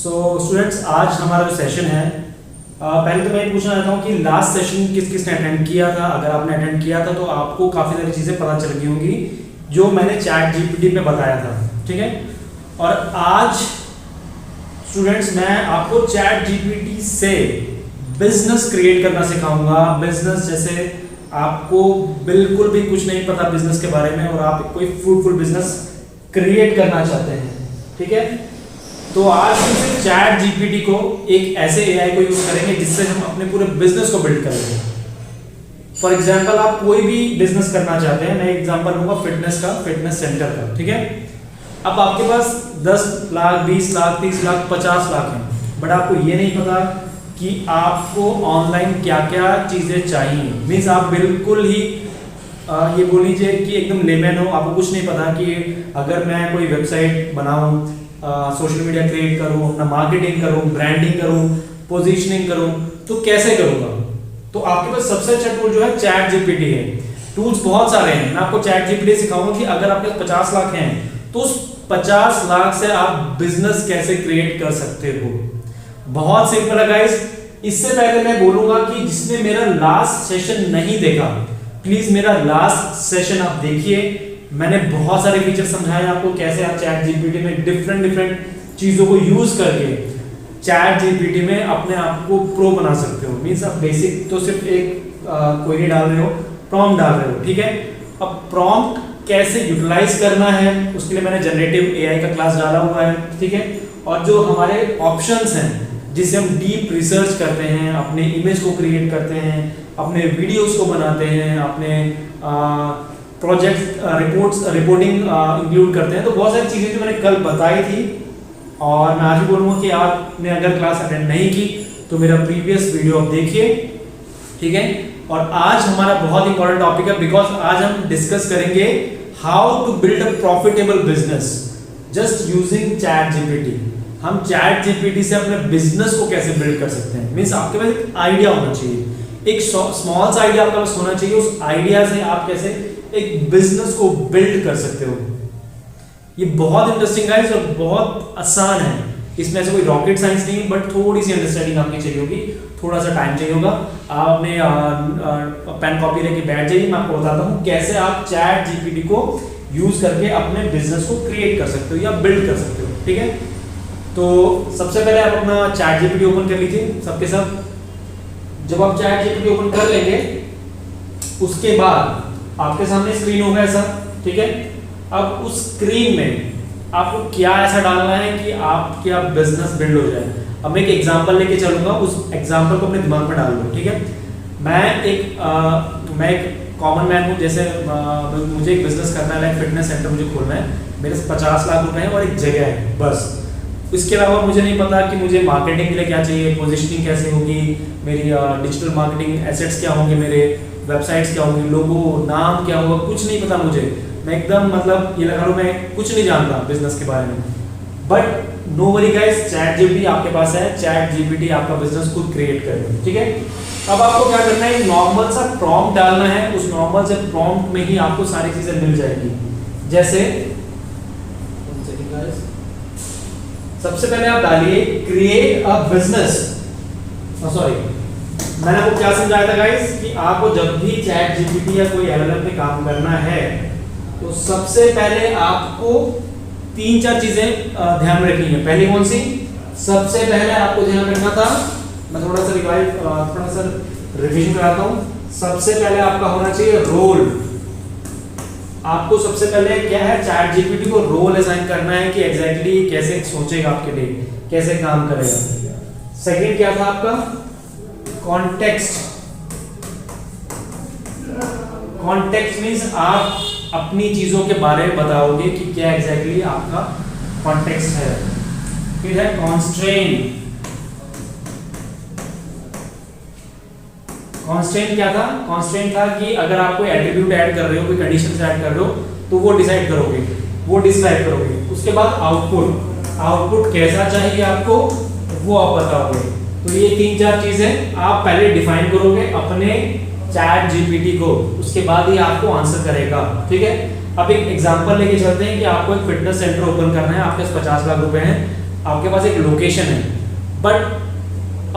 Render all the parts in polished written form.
Students, आज हमारा जो सेशन है, पहले तो मैं ये पूछना चाहता हूँ कि लास्ट सेशन किस किसने अटेंड किया था। अगर आपने अटेंड किया था तो आपको काफ़ी सारी चीज़ें पता चल गई होंगी जो मैंने चैट जीपीटी पे बताया था, ठीक है। और आज स्टूडेंट्स मैं आपको चैट जीपीटी से बिजनेस क्रिएट करना सिखाऊंगा। बिजनेस जैसे आपको बिल्कुल भी कुछ नहीं पता बिजनेस के बारे में और आप कोई फ्रूटफुल बिजनेस क्रिएट करना चाहते हैं, ठीक है। तो आज हम सिर्फ चैट जीपीटी को एक ऐसे एआई को यूज करेंगे जिससे हम अपने पूरे बिजनेस को बिल्ड करेंगे। फॉर एग्जांपल, आप कोई भी बिजनेस करना चाहते हैं, मैं एग्जांपल लूंगा फिटनेस का, फिटनेस सेंटर का, ठीक है। अब आपके पास 10 लाख, 20 लाख, 30 लाख, 50 लाख है, बट आपको ये नहीं पता कि आपको ऑनलाइन क्या क्या चीजें चाहिए। मीन्स आप बिल्कुल ही ये बोल लीजिए कि एकदम लेमैन हो, आपको कुछ नहीं पता कि अगर मैं कोई वेबसाइट बनाऊं, सोशल मीडिया क्रिएट करूं, अपना मार्केटिंग करूं, ब्रांडिंग करूं, पोजीशनिंग करूं, तो कैसे करूंगा। तो आपके पास सबसे अच्छा टूल जो है चैट जीपीटी है। टूल्स बहुत सारे हैं, मैं आपको चैट जीपीटी सिखाऊंगा कि अगर आपके पास 50 लाख हैं तो उस 50 लाख से आप बिजनेस कैसे क्रिएट कर सकते हो। बहुत सिंपल है गाइस। इससे पहले मैं बोलूंगा कि जिसने मेरा लास्ट सेशन नहीं देखा, प्लीज मेरा लास्ट सेशन आप देखिए। मैंने बहुत सारे फीचर समझाए आपको, कैसे आप चैट जीपीटी में डिफरेंट चीजों को यूज करके चैट जीपीटी में अपने आप को प्रो बना सकते हो। मींस आप बेसिक तो सिर्फ एक क्वेरी डाल रहे हो, प्रॉम्प्ट डाल रहे हो, ठीक है। अब प्रॉम्प्ट कैसे यूटिलाइज करना है उसके लिए मैंने जनरेटिव एआई का क्लास डाला हुआ है, ठीक है। और जो हमारे ऑप्शंस हैं जिससे हम डीप रिसर्च करते हैं, अपने इमेज को क्रिएट करते हैं, अपने वीडियोस को बनाते हैं, अपने प्रोजेक्ट रिपोर्टिंग इंक्लूड करते हैं। तो बहुत सारी चीज़ें जो मैंने कल बताई थी, और मैं आज भी बोलूँगा कि आपने अगर क्लास अटेंड नहीं की तो मेरा प्रीवियस वीडियो आप देखिए, ठीक है। और आज हमारा बहुत इंपॉर्टेंट टॉपिक है, बिकॉज आज हम डिस्कस करेंगे how to build a profitable business just using chat GPT. हम चैट जीपीटी से अपने बिजनेस को कैसे बिल्ड कर सकते हैं। मीन्स आपके पास एक आइडिया होना चाहिए, एक स्मॉल सा आइडिया आपके पास होना चाहिए। उस आइडिया से आप कैसे एक बिजनेस को बिल्ड कर सकते हो। ये बहुत इंटरेस्टिंग है और बहुत आसान है। इसमें ऐसे कोई रॉकेट साइंस नहीं, बट थोड़ी सी अंडरस्टैंडिंग आपकी चाहिए होगी, थोड़ा सा टाइम चाहिए होगा। आप अपने पेन कॉपी लेके बैठ जाइए, मैं आपको बताता हूँ कैसे आप चैट जीपीटी को यूज करके अपने बिजनेस को क्रिएट कर सकते हो या बिल्ड कर सकते हो, ठीक है। तो सबसे पहले आप अपना चैट जीपीटी ओपन कर लीजिए सबके सब। जब आप चैट जीपीटी ओपन कर लेंगे उसके बाद आपके सामने स्क्रीन होगा ऐसा, ठीक है। अब उस स्क्रीन में आपको क्या ऐसा डालना है कि आपका बिजनेस बिल्ड हो जाए। अब मैं एक एग्जांपल लेके चलूंगा, उस एग्जांपल को अपने दिमाग में डाल लो, ठीक है। मैं एक कॉमन मैन हूँ, जैसे मुझे एक बिजनेस करना है, लाइक फिटनेस सेंटर मुझे खोलना है, मेरे 50 लाख रुपए हैं और एक जगह है बस। इसके अलावा मुझे नहीं पता कि मुझे मार्केटिंग के लिए क्या चाहिए, पोजीशनिंग कैसे होगी, मेरी डिजिटल मार्केटिंग एसेट्स क्या होंगे, मेरे वेबसाइट्स क्या होंगी, लोगो नाम क्या होगा, कुछ नहीं पता मुझे। मैं एकदम मतलब ये लगा लो मैं कुछ नहीं जानता बिजनेस के बारे में। But no worry guys, chat GPT आपके पास है, चैट जीपीटी आपका बिजनेस खुद क्रिएट करेगा, ठीक है। अब आपको क्या करना है, नॉर्मल सा प्रॉम्प्ट डालना है। उस नॉर्मल से प्रॉम्प्ट में ही आपको सारी चीजें मिल जाएगी। जैसे सबसे पहले आप डालिए क्रिएट अ बिजनेस। सॉरी, मैंने आपको क्या समझाया था गाइस कि आपको जब भी चैट जीपीटी या कोई एलएलएम पे काम करना है तो सबसे पहले आपको 3-4 चीजें ध्यान में रखनी है। पहली कौन सी? सबसे पहले आपको ध्यान रखना था, मैं थोड़ा सा रिवीजन कराता हूं। सबसे पहले आपका होना चाहिए रोल। आपको सबसे पहले क्या है, चैट जीपीटी को रोल असाइन करना है कि एग्जैक्टली कैसे सोचेगा आपके लिए, कैसे काम करेगा। सेकंड क्या था आपका, कॉन्टेक्स्ट। कॉन्टेक्स्ट मींस आप अपनी चीजों के बारे में बताओगे कि क्या एग्जैक्टली आपका कॉन्टेक्स्ट है। फिर है कॉन्स्ट्रेंट। कॉन्स्ट्रेंट क्या था? कॉन्स्ट्रेंट था कि अगर आप कोई एट्रीब्यूट ऐड कर रहे हो, कोई कंडीशन ऐड कर रहे हो, तो वो डिसाइड करोगे, वो डिस्क्राइब करोगे। उसके बाद आउटपुट। आउटपुट कैसा चाहिए आपको वो आप बताओगे। तो ये 3-4 चीजें आप पहले डिफाइन करोगे अपने चैट जीपीटी को, उसके बाद ही आपको आंसर करेगा, ठीक है। अब एक एग्जांपल लेके चलते हैं कि आपको एक फिटनेस सेंटर ओपन करना है, आपके पास 50 लाख रुपए हैं। आपके पास एक लोकेशन है, बट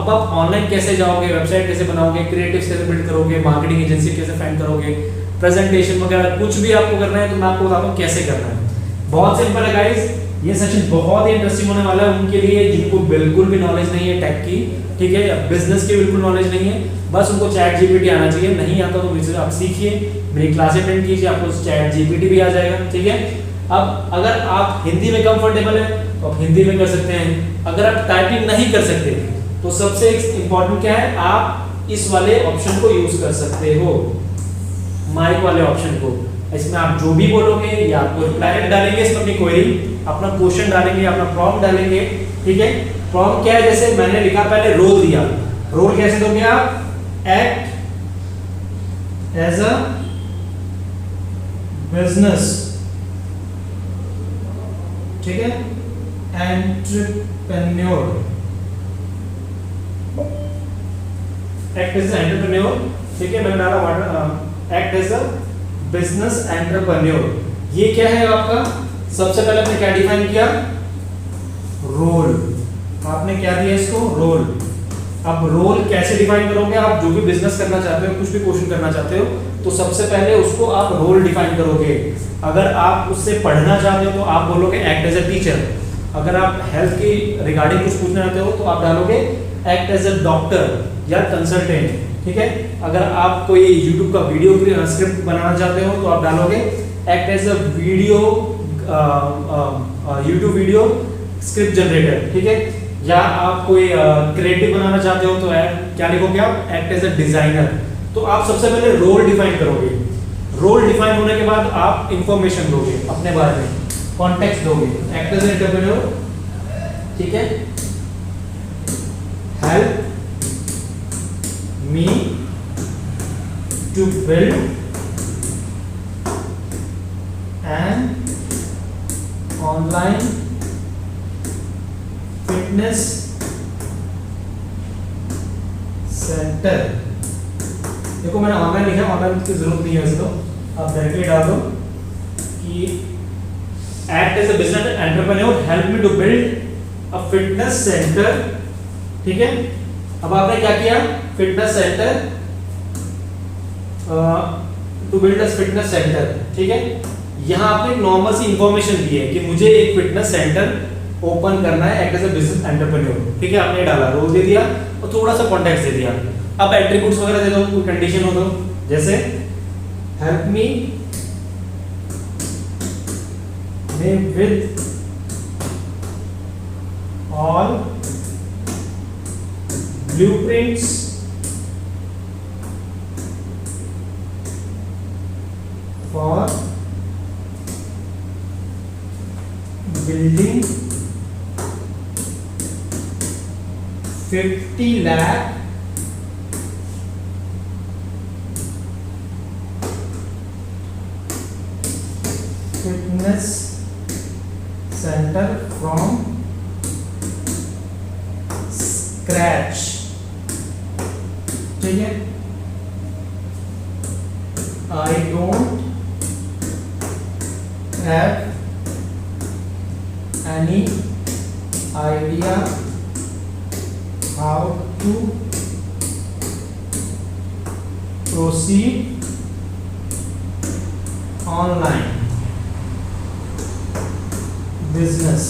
अब आप ऑनलाइन कैसे जाओगे, वेबसाइट कैसे बनाओगे, क्रिएटिव कैसे बिल्ड करोगे, मार्केटिंग एजेंसी कैसे फाइंड करोगे, प्रेजेंटेशन वगैरह कुछ भी आपको करना है तो मैं आपको बताता हूँ कैसे करना है। बहुत सिंपल है गाइस, ये सेशन बहुत ही इंटरेस्टिंग होने वाला है उनके लिए जिनको बिल्कुल भी नॉलेज नहीं है टेक की, ठीक है, या बिजनेस की बिल्कुल नॉलेज नहीं है, बस उनको चैट जीपीटी आना चाहिए। नहीं आता तो आप सीखिए, मेरी क्लास अटेंड कीजिए, आपको चैट जीपीटी भी आ जाएगा, ठीक है। अब अगर आप हिंदी में कंफर्टेबल है तो आप हिंदी में कर सकते हैं, अगर आप टाइपिंग नहीं कर सकते तो सबसे इंपॉर्टेंट क्या है, आप इस वाले ऑप्शन को यूज कर सकते हो, माइक वाले ऑप्शन को। इसमें आप जो भी बोलोगे या आपको रिप्लाई डालेंगे, इसमें अपनी क्वेरी, अपना क्वेश्चन डालेंगे, अपना प्रॉम्प्ट डालेंगे, ठीक है। प्रॉम्प्ट क्या है, जैसे मैंने लिखा पहले रोल दिया, रोल कैसे दोगे आप, एक्ट एज अ बिजनेस, ठीक है, एंटरप्रेन्योर, एक्ट एज एंटरप्रेन्योर, ठीक है। मैंने डाला act as a business entrepreneur. ये क्या है आपका, सबसे पहले आपने क्या डिफाइन किया, रोल, आपने क्या दिया इसको, रोल। अब रोल कैसे डिफाइन करोगे, आप जो भी बिजनेस करना चाहते हो, कुछ भी क्वेश्चन करना चाहते हो, तो सबसे पहले उसको आप रोल डिफाइन करोगे। अगर आप उससे पढ़ना चाहते हो तो आप बोलोगे एक्ट एज अ टीचर, अगर आप हेल्थ की रिगार्डिंग कुछ पूछना चाहते हो तो आप डालोगे एक्ट एज अ डॉक्टर या कंसल्टेंट, ठीक है। अगर आप कोई यूट्यूब का वीडियो स्क्रिप्ट बनाना चाहते हो तो आप डालोगे act as a video YouTube video script generator, ठीक है। या आप कोई क्रिएटिव बनाना चाहते हो तो क्या लिखोगे आप, एक्ट एज अ डिजाइनर। तो आप सबसे पहले रोल डिफाइन करोगे, रोल डिफाइन होने के बाद आप इंफॉर्मेशन दोगे अपने बारे में, कॉन्टेक्स्ट दोगे, एक्ट एज एंटरप्रेन्योर, ठीक है, help me to build an online fitness centre. देखो मैंने ऑनलाइन लिखा, ऑनलाइन की जरूरत नहीं है वैसे तो, आप डायरेक्टली डाल दो कि act as a business entrepreneur, help me to build a fitness centre, ठीक है। अब आपने क्या किया, fitness centre, to build a fitness centre, ठीक है। यहां आपने एक नॉर्मल सी इंफॉर्मेशन दी है कि मुझे एक फिटनेस सेंटर ओपन करना है act as a business entrepreneur, ठीक है। आपने डाला, रोल दे दिया और थोड़ा सा कॉन्टेक्स्ट दे दिया। अब एट्रीब्यूट्स वगैरह दे दो, कोई कंडीशन हो तो, जैसे help me with all blueprints for building 50 lakh fitness center from scratch, ठीक है। I don't have any idea how to proceed online business,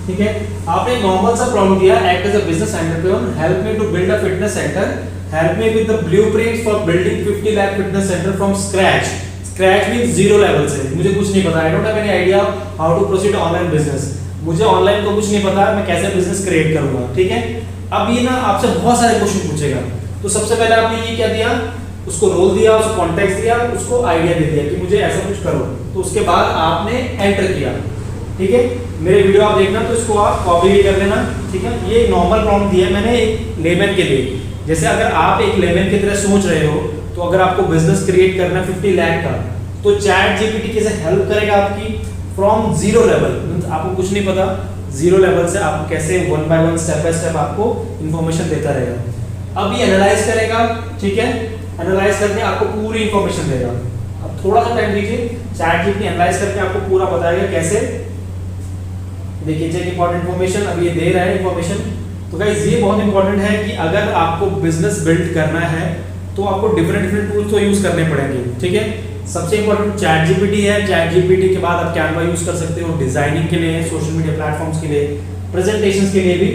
ठीक है। आपने नॉर्मल सा प्रॉब्लम दिया, act as a business entrepreneur, help me to build a fitness centre, help me with the blueprints for building 50 lakh fitness centre from scratch. Scratch means zero level से, मुझे कुछ नहीं पता, I don't have any idea how to proceed online business, मुझे online को कुछ नहीं पता, मैं कैसे बिजनेस क्रिएट करूंगा, ठीक है। अब ये ना आपसे बहुत सारे क्वेश्चन पूछेगा, तो सबसे पहले आपने ये क्या दिया, उसको रोल दिया, उसको कॉन्टेक्स्ट दिया, उसको आइडिया दे दिया कि मुझे ऐसा कुछ करो, तो उसके बाद आपने एंटर किया, ठीक है। मेरे वीडियो आप देखना तो इसको आप कॉपी भी कर लेना, ठीक है। ये नॉर्मल प्रॉम्प्ट दिया है मैंने एक लेमन के लिए, जैसे अगर आप एक लेमन की तरह सोच रहे हो तो अगर आपको बिजनेस क्रिएट करना 50 लाख का, तो चैट जीपीटी कैसे हेल्प करेगा आपकी फ्रॉम जीरो लेवल, आपको कुछ नहीं पता, जीरो लेवल से आपको कैसे one by one step by step आपको इंफॉर्मेशन देता रहेगा। अब ये एनालाइज करेगा, ठीक है, एनालाइज करके आपको पूरी इंफॉर्मेशन देगा। अब थोड़ा सा टाइम दीजिए, चैट जीपीटी एनालाइज करके आपको पूरा बताएगा कैसे देखिए चेक इंपॉर्टेंट इन्फॉर्मेशन, अब ये दे रहा है इन्फॉर्मेशन। तो गाइस ये बहुत इंपॉर्टेंट है कि अगर आपको बिजनेस बिल्ड करना है तो आपको डिफरेंट टूल्स तो यूज करने पड़ेंगे, ठीक है। सबसे इंपॉर्टेंट चैट जीपीटी है। चैट जीपीटी के बाद आप कैनवा यूज कर सकते हो डिजाइनिंग के लिए, सोशल मीडिया प्लेटफॉर्म्स के लिए, प्रेजेंटेशंस के लिए भी।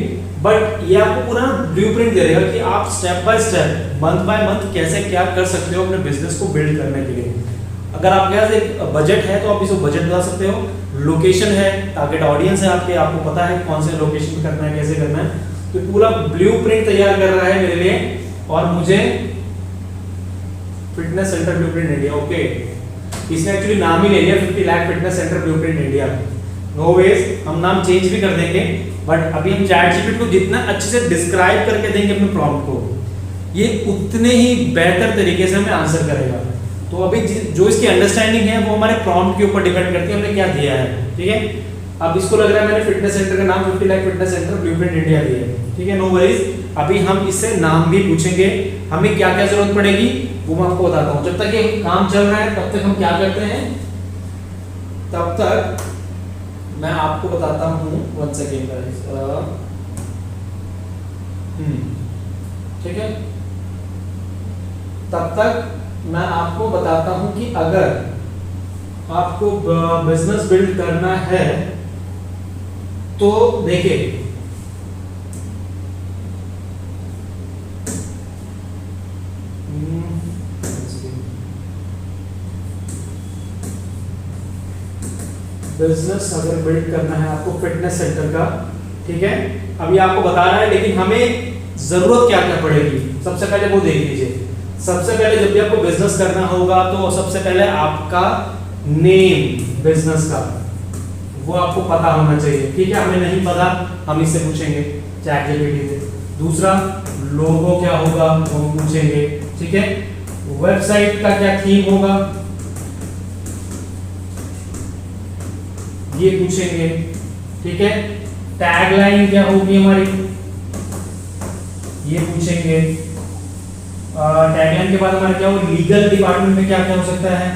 बट ये आपको पूरा ब्लूप्रिंट दे देगा कि आप step by step, month by month कैसे क्या कर सकते हो अपने बिजनेस को बिल्ड करने के लिए। अगर आपके पास एक बजट है तो आप इसको बजट बता सकते हो। लोकेशन है, टारगेट ऑडियंस है आपके, आपको पता है कौन से लोकेशन पे करना है, कैसे करना है। तो पूरा ब्लूप्रिंट तैयार कर रहा है मेरे लिए और मुझे fitness centre blueprint India, okay, इसने एक्चुअली नाम ही ले लिया 50 lakh fitness centre blueprint India. No ways, हम नाम चेंज भी कर देंगे, बट अभी हम चैट जीपीटी को जितना अच्छे से डिस्क्राइब करके देंगे अपने प्रॉम्प्ट को, ये उतने ही बेहतर तरीके से हमें आंसर करेगा। तो अभी जो इसकी अंडरस्टैंडिंग है वो हमारे प्रॉम्प्ट के ऊपर डिपेंड करती है, हमने क्या दिया है, ठीक है। अब इसको लग रहा है मैंने फिटनेस सेंटर का नाम 50 lakh fitness centre blueprint India दिया है, ठीक है। नो वरीज, अभी हम इससे नाम भी पूछेंगे, हमें क्या क्या जरूरत पड़ेगी वो मैं आपको बताता हूँ। जब तक ये काम चल रहा है तब तक हम क्या करते हैं, तब तक मैं आपको बताता हूँ, 1 सेकेंड ठीक है। तब तक मैं आपको बताता हूं कि अगर आपको बिजनेस बिल्ड करना है तो देखिए बिजनेस अगर बिल्ड करना है आपको फिटनेस सेंटर का, ठीक है। अभी आपको बता रहा है, लेकिन हमें जरूरत क्या क्या पड़ेगी सबसे पहले वो देख लीजिए। सबसे पहले जब भी आपको बिजनेस करना होगा तो सबसे पहले आपका नेम बिजनेस का वो आपको पता होना चाहिए, ठीक है। हमें नहीं पता, हम इससे पूछेंगे चैट जीपीटी से। दूसरा, लोगो क्या होगा वो हम पूछेंगे, ठीक है। वेबसाइट का क्या थीम होगा ये पूछेंगे, ठीक है। टैगलाइन क्या होगी हमारी ये पूछेंगे। टैगलाइन के बाद हमारा क्या हो, लीगल डिपार्टमेंट में क्या क्या हो सकता है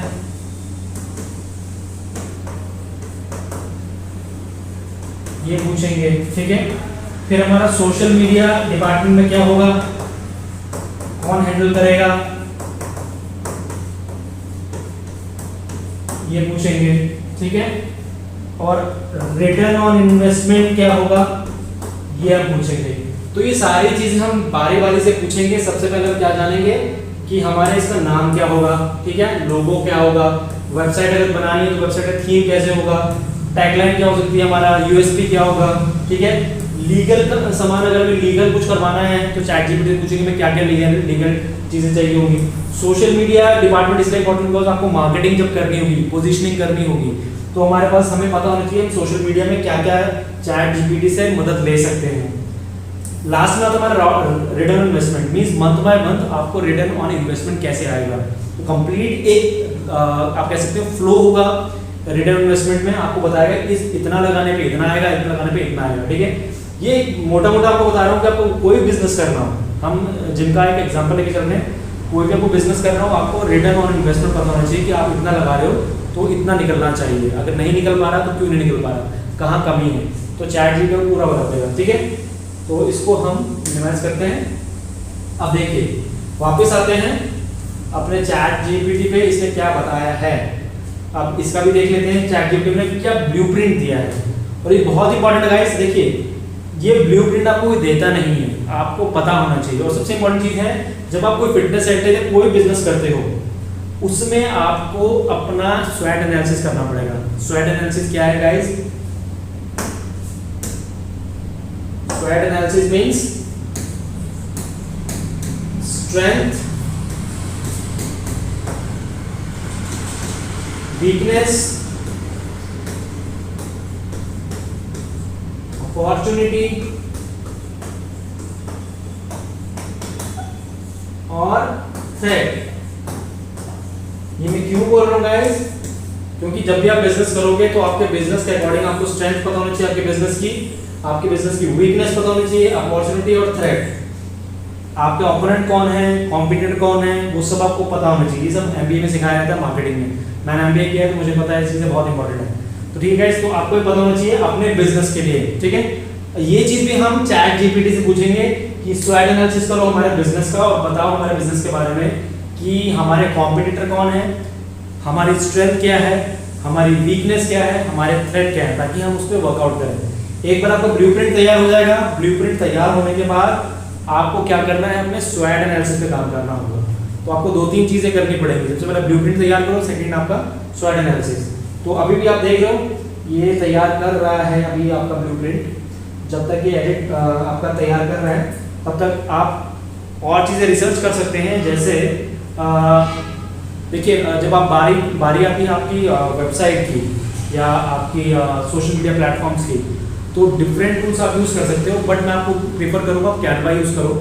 ये पूछेंगे, ठीक है। फिर हमारा सोशल मीडिया डिपार्टमेंट में क्या होगा, कौन हैंडल करेगा ये पूछेंगे, ठीक है। और रिटर्न ऑन इन्वेस्टमेंट क्या होगा ये हम पूछेंगे। तो ये सारी चीजें हम बारी बारी से पूछेंगे। सबसे पहले हम क्या जानेंगे कि हमारे इसका नाम क्या होगा, ठीक है, लोगो क्या होगा, वेबसाइट अगर बनानी है तो वेबसाइट का थीम कैसे होगा, टैगलाइन क्या हो सकती है, हमारा यूएसपी क्या होगा, ठीक है। लीगल का सामान अगर हमें लीगल कुछ करवाना है तो चैट जीपीटी से पूछेंगे मैं क्या क्या लीगल चीजें चाहिए होंगी। सोशल मीडिया डिपार्टमेंट इसलिए इंपॉर्टेंट बिकॉज आपको मार्केटिंग जब करनी होगी, पोजीशनिंग करनी होगी, तो हमारे पास हमें पता होना चाहिए हम सोशल मीडिया में क्या क्या चैट जीपीटी से मदद ले सकते हैं। लास्ट में आता हमारा return on investment, means month by month आपको रिटर्न ऑन इन्वेस्टमेंट कैसे आएगा। तो कंप्लीट एक आप कह सकते हो फ्लो होगा रिटर्न इन्वेस्टमेंट में, आपको बताएगा इस इतना लगाने पे इतना आएगा, इतना लगाने पे इतना आएगा, ठीक है। ये मोटा मोटा आपको बता रहा हूँ कि आपको कोई बिजनेस करना हो, हम जिनका एक एग्जांपल लेके चल रहे हैं, कोई भी आपको बिजनेस करना हो आपको रिटर्न ऑन इन्वेस्टमेंट पता होना चाहिए कि आप इतना लगा रहे हो तो इतना निकलना चाहिए, अगर नहीं निकल पा रहा तो क्यों नहीं निकल पा रहा, कहाँ कमी है, तो चैट जीपीटी पूरा बता देगा, ठीक है। तो इसको हम मिनिमाइज करते हैं। अब देखिए वापस आते हैं अपने चैट जीपीटी पे, इसने क्या बताया है। अब इसका भी देख लेते हैं चैट जीपीटी ने क्या ब्लूप्रिंट दिया है। और ये बहुत इंपॉर्टेंट गाइस, देखिए ये ब्लूप्रिंट आपको कोई देता नहीं है, आपको पता होना चाहिए। और सबसे इंपॉर्टेंट चीज है जब आप कोई फिटनेस सेंटर या कोई बिजनेस करते हो उसमें आपको अपना स्वैट एनालिसिस करना पड़ेगा। स्वैट एनालिसिस क्या है गाइस, स्वैट analysis means strength, weakness, opportunity और थ्रेट। ये मैं क्यों बोल रहा हूँ गाइस, क्योंकि जब भी आप बिजनेस करोगे तो आपके बिजनेस के अकॉर्डिंग आपको स्ट्रेंथ पता होनी चाहिए, आपके बिजनेस की वीकनेस पता होनी चाहिए, अपॉर्चुनिटी और थ्रेट, आपके ओपोनेंट कौन है, कॉम्पिटिटर कौन है, वो सब आपको पता होना चाहिए। ये सब एमबीए में सिखाया जाता है, मार्केटिंग में। मैंने एमबीए किया है तो मुझे पता है, ये चीजें बहुत इंपॉर्टेंट है। तो तो ठीक है, इसको आपको पता होना चाहिए अपने बिजनेस के लिए। ठीक है, ये चीज भी हम चैट जीपीटी से पूछेंगे कि स्वॉट एनालिसिस करो हमारे बिजनेस का और बताओ हमारे बिजनेस के बारे में कि हमारे कॉम्पिटिटर कौन है, हमारी स्ट्रेंथ क्या है, हमारी वीकनेस क्या है, हमारे थ्रेट क्या है, ताकि हम उस पर वर्कआउट करें। एक बार आपका ब्लूप्रिंट तैयार हो जाएगा, ब्लूप्रिंट तैयार होने के बाद आपको क्या करना है, अपने स्वॉट एनालिसिस पे काम करना होगा। तो आपको 2-3 चीजें करनी पड़ेंगी। सबसे पहले ब्लूप्रिंट तैयार करो, सेकंड आपका स्वॉट एनालिसिस। तो अभी भी आप देख रहे हो ये तैयार कर रहा है अभी आपका ब्लूप्रिंट। जब तक ये एडिट आपका तैयार कर रहा है तब तक आप और चीज़ें रिसर्च कर सकते हैं। जैसे देखिए, जब आप बारी आती है आपकी वेबसाइट की या आपकी सोशल मीडिया प्लेटफॉर्म्स की, तो डिफरेंट टूल्स आप यूज़ कर सकते हो, बट मैं आपको प्रेफर करूँगा कैनवा यूज़ करो।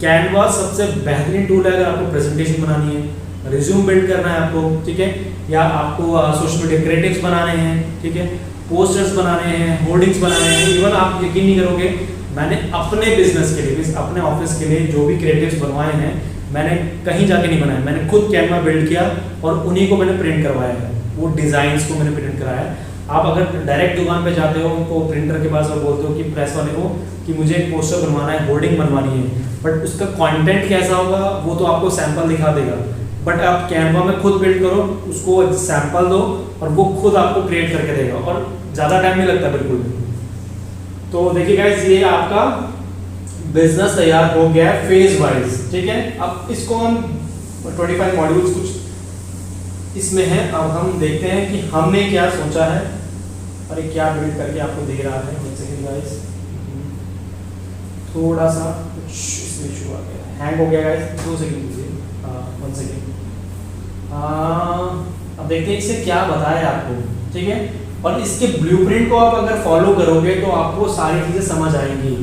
कैनवा सबसे बेहतरीन टूल है अगर आपको प्रेजेंटेशन बनानी है, रिज्यूम बिल्ड करना है आपको, ठीक है, या आपको सोशल मीडिया क्रिएटिव्स बनाने हैं, ठीक है, पोस्टर्स बनाने हैं, होर्डिंग्स बनाने हैं। इवन आप यकीन नहीं करोगे, मैंने अपने बिजनेस के लिए, अपने ऑफिस के लिए जो भी क्रिएटिव्स बनवाए हैं, मैंने कहीं जाके नहीं बनाए, मैंने खुद कैनवा बिल्ड किया और उन्हीं को मैंने प्रिंट करवाया है, वो डिज़ाइंस को मैंने प्रिंट कराया है। आप अगर डायरेक्ट दुकान पे जाते हो उनको प्रिंटर के पास और बोलते हो कि प्रेस वाले को कि मुझे एक पोस्टर बनवाना है, होर्डिंग बनवानी है, बट उसका कंटेंट कैसा होगा वो तो आपको सैंपल दिखा देगा। बट आप कैनवा में खुद बिल्ड करो, उसको सैंपल दो और वो खुद आपको क्रिएट करके देगा और ज़्यादा टाइम नहीं लगता बिल्कुल भी। तो देखिए गाइस, ये आपका बिजनेस तैयार हो गया है फेज वाइज। ठीक है, अब इसको हम 25 मॉड्यूल्स कुछ इसमें है। अब हम देखते हैं कि हमने क्या सोचा है और ये क्या बिल्ड करके आपको दे रहा है। 1 सेकंड गाइस, थोड़ा सा कुछ इसमें इशू आ गया, हैंग हो गया गाइस, 2 सेकंड दीजिए, 1 सेकंड। अब देखते हैं इससे क्या बताया आपको। ठीक है, और इसके ब्लूप्रिंट को आप अगर फॉलो करोगे तो आपको सारी चीज़ें समझ आएंगी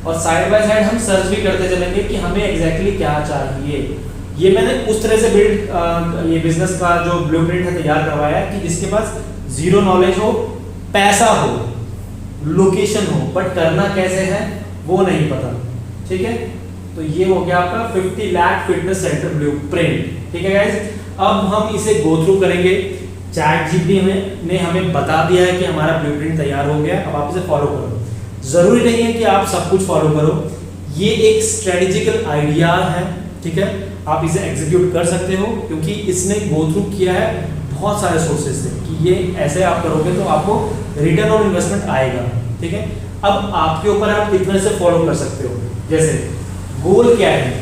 और साइड बाय साइड हम सर्च भी करते चलेंगे कि हमें एग्जैक्टली क्या चाहिए। ये मैंने उस तरह से बिल्ड ये बिजनेस का जो ब्लूप्रिंट है तैयार करवाया है कि जिसके पास जीरो नॉलेज हो, पैसा हो, लोकेशन हो, बट करना कैसे है वो नहीं पता। ठीक है, तो ये हो गया आपका 50 लाख फिटनेस सेंटर ब्लूप्रिंट। ठीक है गाइस, अब हम इसे गो थ्रू करेंगे। चैट जीपीटी ने हमें बता दिया है कि हमारा ब्लूप्रिंट तैयार हो गया, अब आप इसे फॉलो करो। जरूरी नहीं है कि आप सब कुछ फॉलो करो, ये एक स्ट्रेटेजिकल आइडिया है। ठीक है, आप इसे एग्जीक्यूट कर सकते हो क्योंकि इसने गो थ्रू किया है बहुत सारे सोर्सेज से कि ये ऐसे आप करोगे तो आपको रिटर्न ऑन इन्वेस्टमेंट आएगा। ठीक है, अब आपके ऊपर आप कितने से फॉलो कर सकते हो। जैसे गोल क्या है,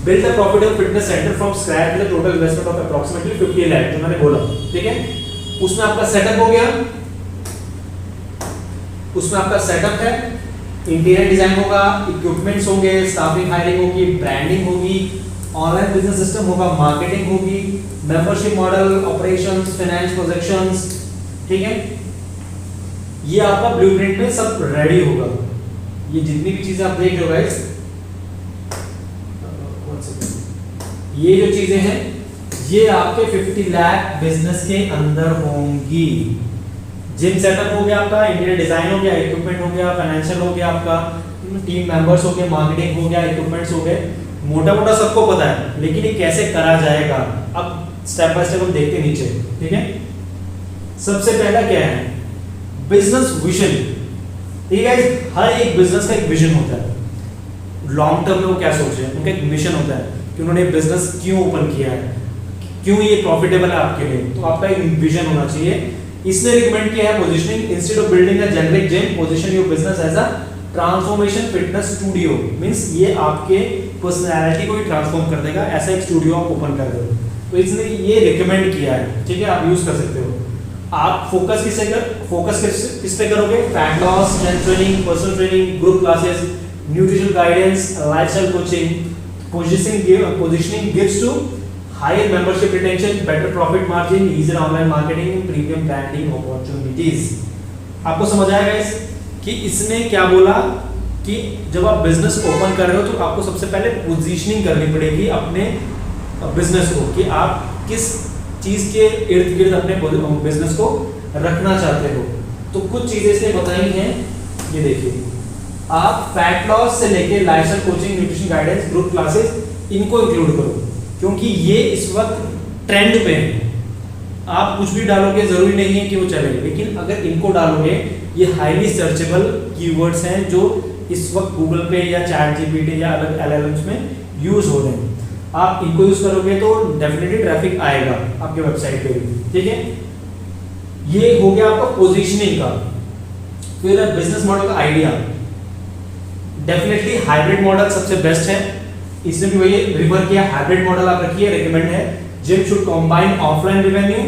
build a profitable fitness centre from scratch with total investment of approximately 50 lakh, जो मैंने बोला। ठीक है, उसमें आपका सेटअप हो गया, उसमें आपका सेटअप है, इंटीरियर डिजाइन होगा, इक्विपमेंट्स होंगे, स्टाफिंग हायरिंग होगी, ब्रांडिंग होगी, ऑनलाइन बिजनेस सिस्टम होगा, मार्केटिंग होगी, membership model, operations, finance, projections. ठीक है, ये आपका ब्लूप्रिंट में सब रेडी होगा। ये जितनी भी चीजें आप देख रहे हो गाइस, ये जो चीजें हैं ये आपके 50 लाख बिजनेस के अंदर होंगी। जिम सेटअप हो गया आपका, इंटीरियर डिजाइन हो गया, इक्विपमेंट हो गया, फाइनेंशियल हो गया, आपका टीम मेंबर्स हो गए, मार्केटिंग हो गया, इक्विपमेंट्स हो गए। मोटा मोटा सबको पता है, लेकिन ये कैसे करा जाएगा अब स्टेप बाय स्टेप हम देखते हैं नीचे। ठीक है, सबसे पहला क्या है, बिजनेस विजन। ठीक है, हर एक बिजनेस का एक विजन होता है। लॉन्ग टर्म में वो क्या सोच रहे हैं, उनका एक मिशन होता है कि उन्होंने बिजनेस क्यों ओपन किया है, क्यों ये प्रॉफिटेबल है आपके लिए, तो आपका एक विजन होना चाहिए। इसने रिकमेंड किया है positioning, instead of building a generic gym, position your business as a transformation fitness studio. Means ये आपके पर्सनालिटी को ही ट्रांसफॉर्म कर देगा, ऐसा एक स्टूडियो आप ओपन कर दो। तो इसने ये रिकमेंड किया है। ठीक है, आप यूज कर सकते हो। आप फोकस किस पे करोगे, fat loss, strength training, personal training, group classes, nutrition guidance, lifestyle coaching. Positioning gives to higher membership retention, better profit margin, easier online marketing, premium branding opportunities। आपको समझ आएगा इस कि इसने क्या बोला कि जब आप बिजनेस ओपन कर रहे हो तो आपको सबसे पहले पोजीशनिंग करनी पड़ेगी अपने बिजनेस को कि आप किस चीज के इर्द गिर्द अपने बिजनेस को रखना चाहते हो। तो कुछ चीजें इसने बताई हैं, ये देखिए। आप फैट लॉस से लेके lifestyle coaching, nutrition guidance, group classes, इनको इंक्लूड करो क्योंकि ये इस वक्त ट्रेंड पे है। आप कुछ भी डालोगे जरूरी नहीं है कि वो चले, लेकिन अगर इनको डालोगे, ये हाईली सर्चेबल कीवर्ड्स हैं जो इस वक्त गूगल पे या चैट जीपीटी या अलग एलएलएम्स में यूज हो रहे हैं। आप इनको यूज करोगे तो डेफिनेटली ट्रैफिक आएगा आपके वेबसाइट पे भी, ठीक है। ये हो गया आपका पोजीशनिंग का। फिर बिजनेस मॉडल का आइडिया, डेफिनेटली हाइब्रिड मॉडल सबसे बेस्ट है। इसने भी वही रिफर किया, हाइब्रिड मॉडल आप रखिए, रेकमेंड है। Gym should combine offline revenue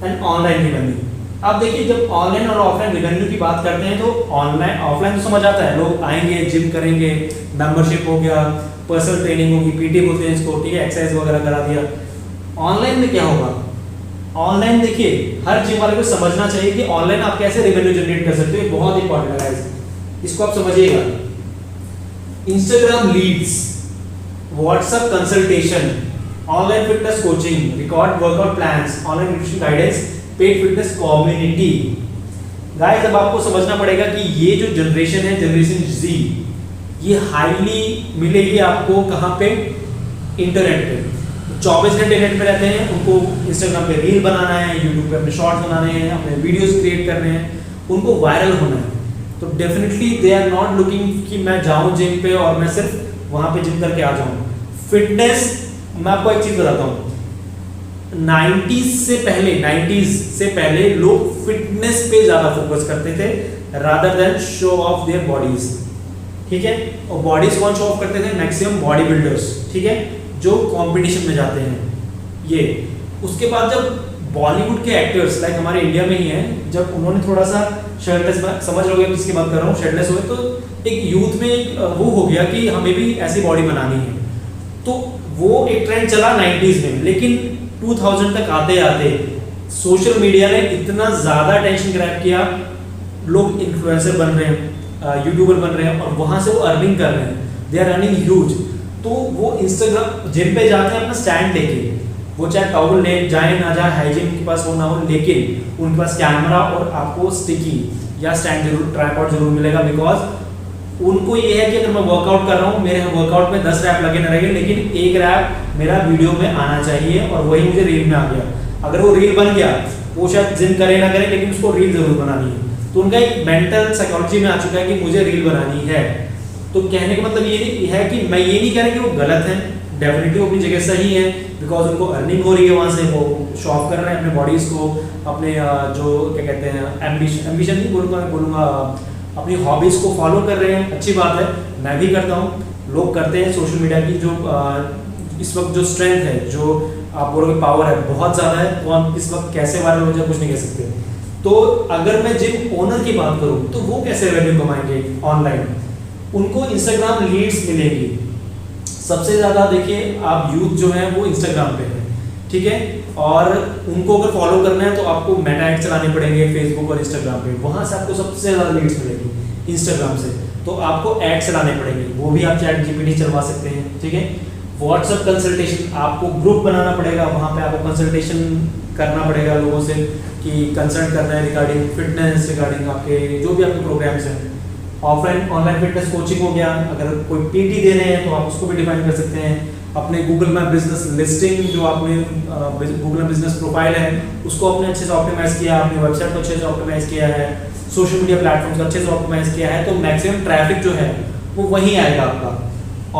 and online revenue. अब देखिए, जब ऑनलाइन और ऑफलाइन रेवेन्यू की बात करते हैं तो ऑनलाइन ऑफलाइन तो समझ आता है, लोग आएंगे, जिम करेंगे, मेंबरशिप हो गया, पर्सनल ट्रेनिंग होगी, पीटी बोलते हैं इसको, ठीक है, एक्सरसाइज वगैरह करा दिया। ऑनलाइन में क्या होगा? ऑनलाइन देखिए, हर जिम वाले को समझना चाहिए कि ऑनलाइन आप कैसे रेवेन्यू जनरेट कर सकते हो, बहुत इंपॉर्टेंट है, इसको आप समझिएगा। Instagram leads, WhatsApp consultation, online fitness coaching, record workout plans, online nutrition guidance, paid fitness community. Guys, अब आपको समझना पड़ेगा कि ये जो जनरेशन है, जनरेशन जी, ये हाईली मिलेगी आपको कहाँ पे? इंटरनेट पे। 24 घंटे नेट पे रहते हैं, उनको इंस्टाग्राम पे रील बनाना है, यूट्यूब पे अपने शॉर्ट्स बनाने हैं, अपने वीडियोस क्रिएट करने हैं, उनको वायरल होना है। तो definitely they are not looking कि मैं जाऊं जिम पे और मैं सिर्फ वहां पे जिम करके आ जाऊं। फिटनेस, मैं आपको एक चीज बताता हूं, 90s से पहले लोग फिटनेस पे ज्यादा फोकस करते थे rather than show of their bodies, ठीक है। और बॉडीज कौन शो ऑफ करते थे? मैक्सिमम बॉडी बिल्डर्स, ठीक है, जो कंपटीशन में जाते हैं। ये उसके बाद जब बॉलीवुड के एक्टर्स लाइक हमारे इंडिया में ही हैं, जब उन्होंने थोड़ा सा शर्टलेस, समझ रहे हो किसकी बात कर रहा हूँ, शर्टलेस हुए, तो एक यूथ में एक वो हो गया कि हमें भी ऐसी बॉडी बनानी है। तो वो एक ट्रेंड चला 90s में, लेकिन 2000 तक आते आते सोशल मीडिया ने इतना ज्यादा अटेंशन ग्रैब किया, लोग इन्फ्लुएंसर बन रहे हैं, यूट्यूबर बन रहे हैं, और वहां से वो अर्निंग कर रहे हैं, दे आर अर्निंग ह्यूज। तो वो इंस्टाग्राम जिम पे जाते हैं अपना स्टैंड लेके, वो चाहे टॉवल ले जाए ना जाए, हाइजीन के पास हो ना हो, लेकिन उनके पास कैमरा और आपको स्टिकी या स्टैंड जरूर, ट्राइपॉड जरूर मिलेगा। बिकॉज उनको ये है कि अगर मैं वर्कआउट कर रहा हूँ, मेरे वर्कआउट में 10 रैप लगे ना लगे, लेकिन एक रैप मेरा वीडियो में आना चाहिए, और वही मुझे रील में आ गया। अगर वो रील बन गया, वो शायद जिम करे ना करे, लेकिन उसको रील जरूर बनानी है। तो उनका एक मेंटल साइकोलॉजी में आ चुका है कि मुझे रील बनानी है। तो कहने का मतलब ये है कि मैं ये नहीं कह रहा कि वो गलत है, डेफिनेटली वो अपनी जगह सही है, बिकॉज उनको अर्निंग हो रही है, वहाँ से वो शो ऑफ कर रहे हैं अपने बॉडीज को, अपने जो क्या कहते हैं एम्बिशन नहीं बोलूँगा, अपनी हॉबीज को फॉलो कर रहे हैं। अच्छी बात है, मैं भी करता हूँ, लोग करते हैं। सोशल मीडिया की जो इस वक्त जो स्ट्रेंथ है, जो आप बोलोगे पावर है, बहुत ज़्यादा है। तो हम इस वक्त कैसे वायरल हो जाए कुछ नहीं कह सकते। तो अगर मैं जिम ओनर की बात करूँ तो वो कैसे रेवेन्यू कमाएंगे ऑनलाइन? उनको इंस्टाग्राम लीड्स मिलेगी सबसे ज़्यादा। देखिए, आप यूथ जो है वो इंस्टाग्राम पे है, ठीक है, और उनको अगर फॉलो करना है तो आपको मेटा ऐड चलाने पड़ेंगे फेसबुक और इंस्टाग्राम पे, वहाँ से आपको सबसे ज़्यादा लीड्स मिलेगी इंस्टाग्राम से। तो आपको ऐड चलाने पड़ेंगे, वो भी आप चैट जीपीटी चलवा सकते हैं, ठीक है। व्हाट्सएप कंसल्टेशन, आपको ग्रुप बनाना पड़ेगा, वहाँ पे आपको कंसल्टेशन करना पड़ेगा लोगों से कि कंसल्ट करना है रिगार्डिंग फिटनेस, रिगार्डिंग आपके जो भी आपके प्रोग्राम्स हैं। ऑफलाइन ऑनलाइन फिटनेस कोचिंग हो गया, अगर कोई पीटी दे रहे हैं तो आप उसको भी डिफाइन कर सकते हैं। अपने गूगल में बिजनेस लिस्टिंग, जो आपने गूगल में बिजनेस प्रोफाइल है, उसको आपने अच्छे से ऑप्टिमाइज किया, अपनी वेबसाइट को अच्छे से ऑप्टिमाइज किया है, सोशल मीडिया प्लेटफॉर्म्स को अच्छे से ऑप्टिमाइज किया है, तो मैक्सिमम ट्रैफिक जो है वो वहीं आएगा आपका।